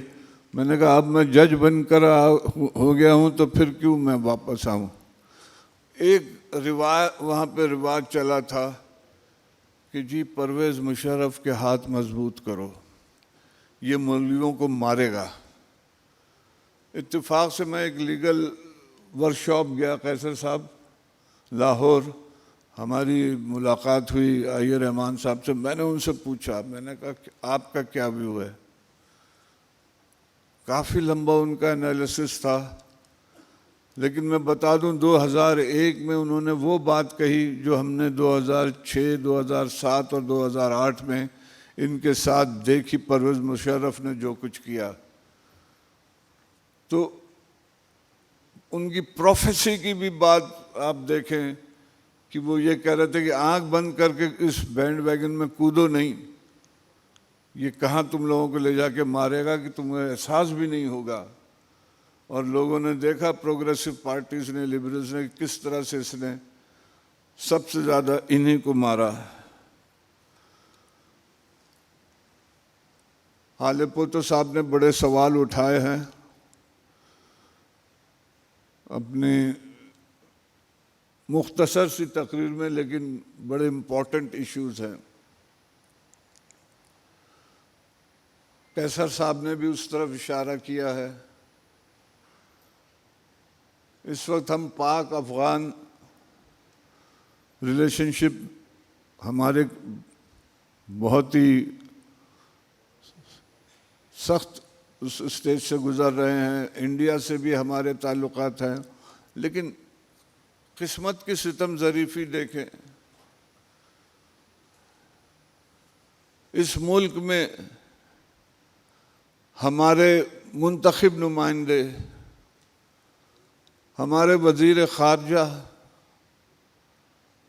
میں نے کہا اب میں جج بن کر ہو گیا ہوں تو پھر کیوں میں واپس آؤں. ایک وہاں پہ رواج چلا تھا کہ جی پرویز مشرف کے ہاتھ مضبوط کرو، یہ مولویوں کو مارے گا. اتفاق سے میں ایک لیگل ورکشاپ گیا قیصر صاحب لاہور. ہماری ملاقات ہوئی آئی رحمان صاحب سے. میں نے ان سے پوچھا، میں نے کہا کہ آپ کا کیا ویو ہے. کافی لمبا ان کا انالیسس تھا، لیکن میں بتا دوں 2001 میں انہوں نے وہ بات کہی جو ہم نے 2006، 2007 اور 2008 میں ان کے ساتھ دیکھی. پرویز مشرف نے جو کچھ کیا تو ان کی پروفیسی کی بھی بات آپ دیکھیں کہ وہ یہ کہہ رہے تھے کہ آنکھ بند کر کے اس بینڈ ویگن میں کودو نہیں، یہ کہاں تم لوگوں کو لے جا کے مارے گا کہ تمہیں احساس بھی نہیں ہوگا. اور لوگوں نے دیکھا پروگریسو پارٹیز نے، لبرلز نے، کس طرح سے اس نے سب سے زیادہ انہی کو مارا. حال پوتو صاحب نے بڑے سوال اٹھائے ہیں اپنی مختصر سی تقریر میں، لیکن بڑے امپورٹنٹ ایشوز ہیں. قیصر صاحب نے بھی اس طرف اشارہ کیا ہے. اس وقت ہم پاک افغان ریلیشن شپ ہمارے بہت ہی سخت اس اسٹیج سے گزر رہے ہیں. انڈیا سے بھی ہمارے تعلقات ہیں، لیکن قسمت کی ستم ظریفی دیکھیں. اس ملک میں ہمارے منتخب نمائندے، ہمارے وزیر خارجہ،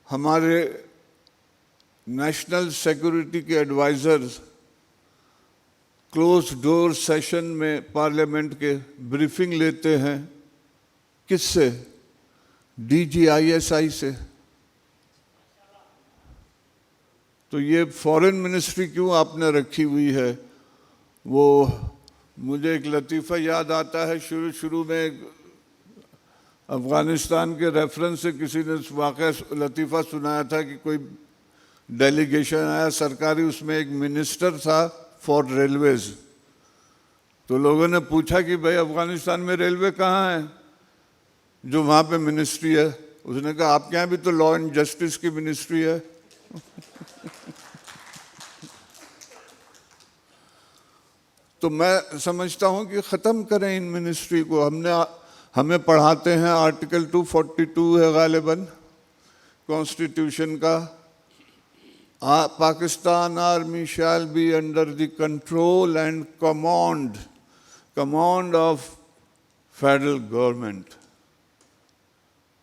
ہمارے نیشنل سیکورٹی کے ایڈوائزرز کلوز ڈور سیشن میں پارلیمنٹ کے بریفنگ لیتے ہیں. کس سے؟ DGISI سے. تو یہ فورن منسٹری کیوں آپ نے رکھی ہوئی ہے؟ وہ مجھے ایک لطیفہ یاد آتا ہے. شروع میں افغانستان کے ریفرنس سے کسی نے واقعہ لطیفہ سنایا تھا کہ کوئی ڈیلیگیشن آیا سرکاری، اس میں ایک منسٹر تھا فار ریلویز. تو لوگوں نے پوچھا کہ بھائی افغانستان میں ریلوے کہاں ہے جو وہاں پہ منسٹری ہے؟ اس نے کہا آپ کے یہاں بھی تو لا اینڈ جسٹس کی منسٹری ہے. تو میں سمجھتا ہوں کہ ختم کریں ان منسٹری کو. ہمیں پڑھاتے ہیں آرٹیکل 242 ہے غالباً کانسٹیٹیوشن کا، Pakistan army shall be under the control and command of federal government.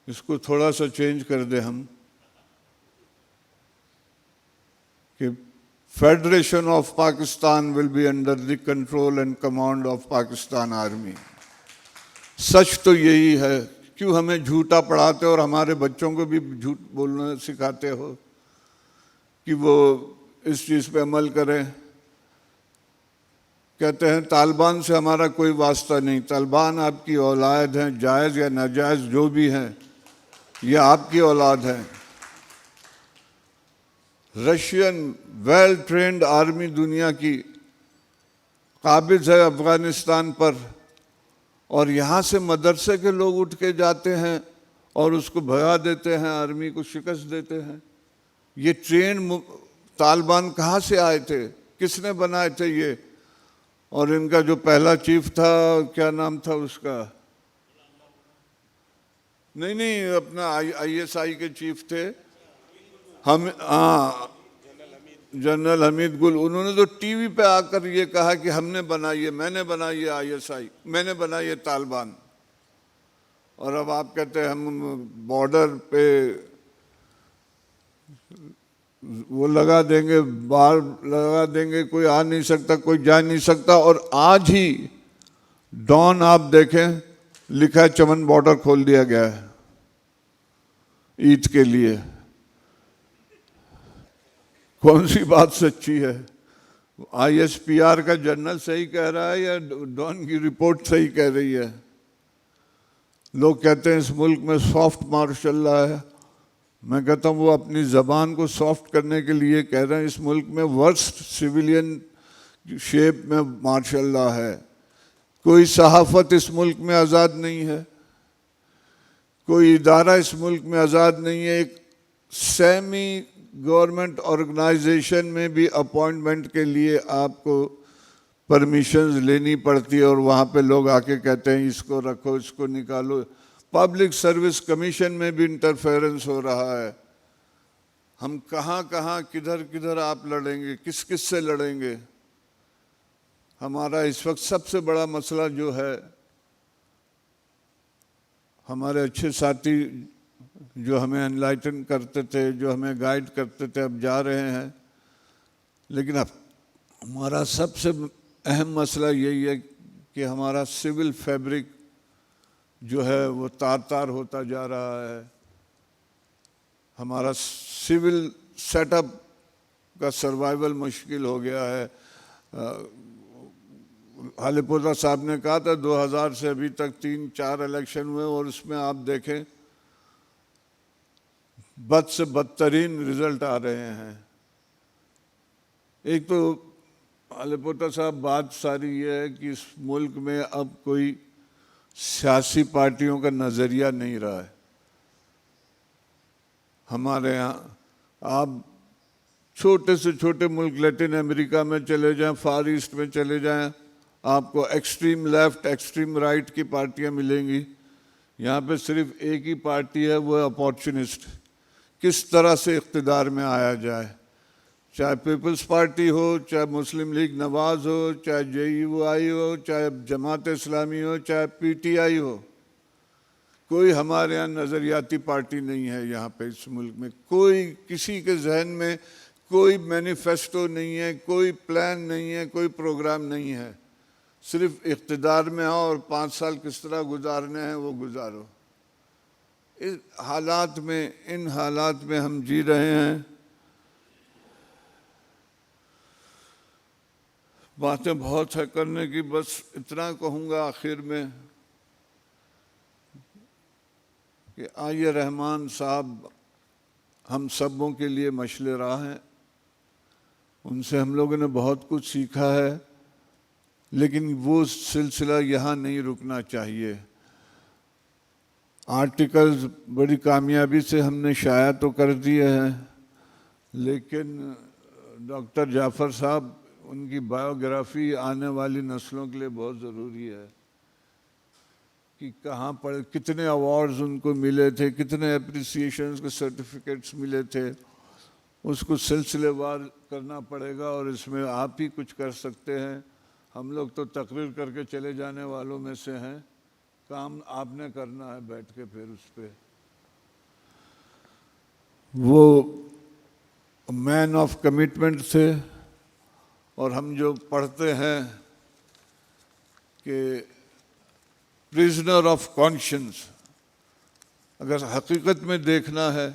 اس کو تھوڑا سا چینج کر دیں ہم کہ federation of Pakistan will be under the control and command of Pakistan army. سچ تو یہی ہے. کیوں ہمیں جھوٹا پڑھاتے اور ہمارے بچوں کو بھی جھوٹ بولنا سکھاتے ہو؟ کہ وہ اس چیز پہ عمل کریں. کہتے ہیں طالبان سے ہمارا کوئی واسطہ نہیں، طالبان آپ کی اولاد ہیں، جائز یا ناجائز جو بھی ہیں، یہ آپ کی اولاد ہیں. رشین ویل ٹرینڈ آرمی دنیا کی قابض ہے افغانستان پر، اور یہاں سے مدرسے کے لوگ اٹھ کے جاتے ہیں اور اس کو بھگا دیتے ہیں، آرمی کو شکست دیتے ہیں. یہ ٹرین طالبان کہاں سے آئے تھے؟ کس نے بنائے تھے یہ؟ اور ان کا جو پہلا چیف تھا، کیا نام تھا اس کا؟ نہیں اپنا آئی ایس آئی کے چیف تھے جنرل حمید گل. انہوں نے تو ٹی وی پہ آ کر یہ کہا کہ ہم نے بنائی ہے، میں نے بنائی ہے آئی ایس آئی، میں نے بنائی ہے طالبان. اور اب آپ کہتے ہیں ہم بارڈر پہ وہ لگا دیں گے، بار لگا دیں گے، کوئی آ نہیں سکتا، کوئی جا نہیں سکتا. اور آج ہی ڈان آپ دیکھیں لکھا ہے چمن بارڈر کھول دیا گیا ہے عید کے لیے. کون سی بات سچی ہے؟ آئی ایس پی آر کا جنرل صحیح کہہ رہا ہے یا ڈان کی رپورٹ صحیح کہہ رہی ہے؟ لوگ کہتے ہیں اس ملک میں سافٹ مارشل لا ہے. میں کہتا ہوں وہ اپنی زبان کو سافٹ کرنے کے لیے کہہ رہے ہیں. اس ملک میں ورسٹ سویلین شیپ میں مارشل لا ہے. کوئی صحافت اس ملک میں آزاد نہیں ہے، کوئی ادارہ اس ملک میں آزاد نہیں ہے. ایک سیمی گورنمنٹ آرگنائزیشن میں بھی اپوائنٹمنٹ کے لیے آپ کو پرمیشنز لینی پڑتی ہے، اور وہاں پہ لوگ آ کے کہتے ہیں اس کو رکھو، اس کو نکالو. پبلک سروس کمیشن میں بھی انٹرفیرنس ہو رہا ہے. ہم کہاں کہاں کدھر کدھر آپ لڑیں گے، کس کس سے لڑیں گے؟ ہمارا اس وقت سب سے بڑا مسئلہ جو ہے، ہمارے اچھے ساتھی جو ہمیں انلائٹن کرتے تھے، جو ہمیں گائیڈ کرتے تھے، اب جا رہے ہیں. لیکن اب ہمارا سب سے اہم مسئلہ یہی ہے کہ ہمارا سول فیبرک جو ہے وہ تار تار ہوتا جا رہا ہے. ہمارا سول سیٹ اپ کا سروائیول مشکل ہو گیا ہے. حالیپوتا صاحب نے کہا تھا 2000 سے ابھی تک 3-4 الیکشن ہوئے، اور اس میں آپ دیکھیں بد سے بدترین رزلٹ آ رہے ہیں. ایک تو حالیپوتا صاحب بات ساری یہ ہے کہ اس ملک میں اب کوئی سیاسی پارٹیوں کا نظریہ نہیں رہا ہے. ہمارے ہاں آپ چھوٹے سے چھوٹے ملک لیٹن امریکہ میں چلے جائیں، فار ایسٹ میں چلے جائیں، آپ کو ایکسٹریم لیفٹ ایکسٹریم رائٹ کی پارٹیاں ملیں گی. یہاں پہ صرف ایک ہی پارٹی ہے، وہ اپارچونسٹ. کس طرح سے اقتدار میں آیا جائے، چاہے پیپلز پارٹی ہو، چاہے مسلم لیگ نواز ہو، چاہے جے یو آئی ہو، چاہے جماعت اسلامی ہو، چاہے پی ٹی آئی ہو. کوئی ہمارے یہاں نظریاتی پارٹی نہیں ہے. یہاں پہ اس ملک میں کوئی، کسی کے ذہن میں کوئی مینیفیسٹو نہیں ہے، کوئی پلان نہیں ہے، کوئی پروگرام نہیں ہے. صرف اقتدار میں آؤ اور 5 سال کس طرح گزارنے ہیں وہ گزارو. ان حالات میں ہم جی رہے ہیں. باتیں بہت ہے کرنے کی، بس اتنا کہوں گا آخر میں کہ آئیے رحمان صاحب ہم سبوں کے لیے مشعل راہ ہیں. ان سے ہم لوگوں نے بہت کچھ سیکھا ہے، لیکن وہ سلسلہ یہاں نہیں رکنا چاہیے. آرٹیکلز بڑی کامیابی سے ہم نے شائع تو کر دیے ہیں، لیکن ڈاکٹر جعفر صاحب، ان کی بایوگرافی آنے والی نسلوں کے لیے بہت ضروری ہے کہ کہاں پر کتنے ایوارڈز ان کو ملے تھے، کتنے اپریسیشنز کے سرٹیفکیٹس ملے تھے. اس کو سلسلے وار کرنا پڑے گا، اور اس میں آپ ہی کچھ کر سکتے ہیں. ہم لوگ تو تقریر کر کے چلے جانے والوں میں سے ہیں. کام آپ نے کرنا ہے بیٹھ کے. پھر اس پہ وہ مین آف کمٹمنٹ تھے. اور ہم جو پڑھتے ہیں کہ پریزنر آف کانشنس، اگر حقیقت میں دیکھنا ہے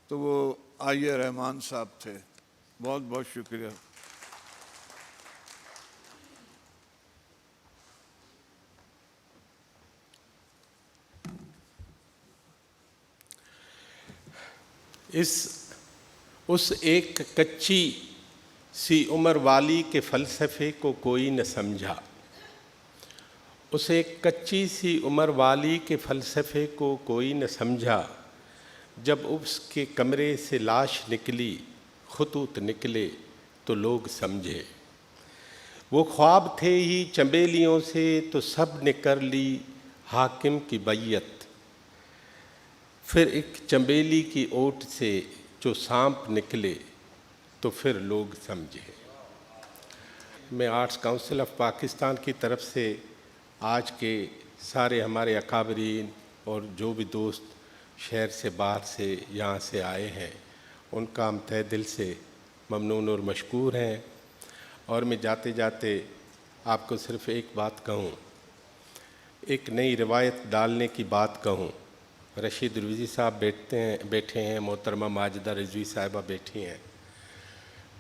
تو وہ آئی رحمان صاحب تھے. بہت بہت شکریہ. اس ایک کچی سی عمر والی کے فلسفے کو کوئی نہ سمجھا. اس ایک کچی سی عمر والی کے فلسفے کو کوئی نہ سمجھا. جب اس کے کمرے سے لاش نکلی، خطوط نکلے تو لوگ سمجھے. وہ خواب تھے ہی چنبیلیوں سے تو سب نے کر لی حاکم کی بیعت. پھر ایک چنبیلی کی اوٹ سے جو سانپ نکلے تو پھر لوگ سمجھے. میں آرٹس کونسل آف پاکستان کی طرف سے آج کے سارے ہمارے اکابرین اور جو بھی دوست شہر سے باہر سے یہاں سے آئے ہیں ان کا ہم تہ دل سے ممنون اور مشکور ہیں. اور میں جاتے جاتے آپ کو صرف ایک بات کہوں، ایک نئی روایت ڈالنے کی بات کہوں. رشید رضوی صاحب بیٹھے ہیں، محترمہ ماجدہ رضوی صاحبہ بیٹھی ہیں.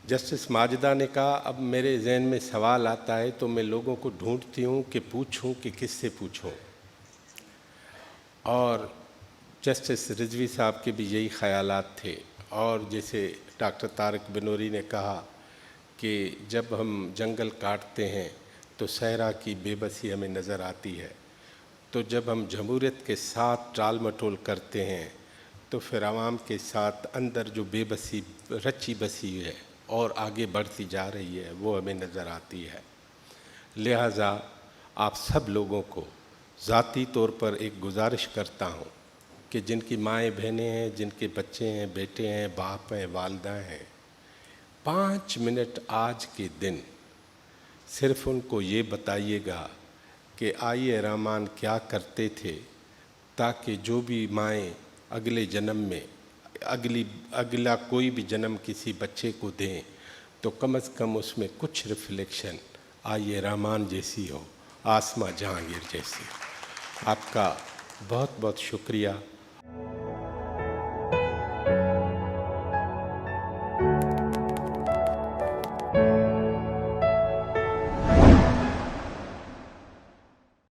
جسٹس ماجدہ نے کہا اب میرے ذہن میں سوال آتا ہے تو میں لوگوں کو ڈھونڈتی ہوں کہ پوچھوں کہ کس سے پوچھوں. اور جسٹس رضوی صاحب کے بھی یہی خیالات تھے. اور جیسے ڈاکٹر طارق بنوری نے کہا کہ جب ہم جنگل کاٹتے ہیں تو صحرا کی بے بسی ہمیں نظر آتی ہے، تو جب ہم جمہوریت کے ساتھ ٹال مٹول کرتے ہیں تو پھر عوام کے ساتھ اندر جو بے بسی رچی بسی ہے اور آگے بڑھتی جا رہی ہے وہ ہمیں نظر آتی ہے. لہٰذا آپ سب لوگوں کو ذاتی طور پر ایک گزارش کرتا ہوں کہ جن کی مائیں بہنیں ہیں، جن کے بچے ہیں، بیٹے ہیں، باپ ہیں، والدہ ہیں، 5 منٹ آج کے دن صرف ان کو یہ بتائیے گا کہ آئی رحمان کیا کرتے تھے، تاکہ جو بھی مائیں اگلے جنم میں اگلا کوئی بھی جنم کسی بچے کو دیں تو کم از کم اس میں کچھ ریفلیکشن آئی رحمان جیسی ہو، آسماں جہانگیر جیسی ہو. آپ کا بہت بہت شکریہ.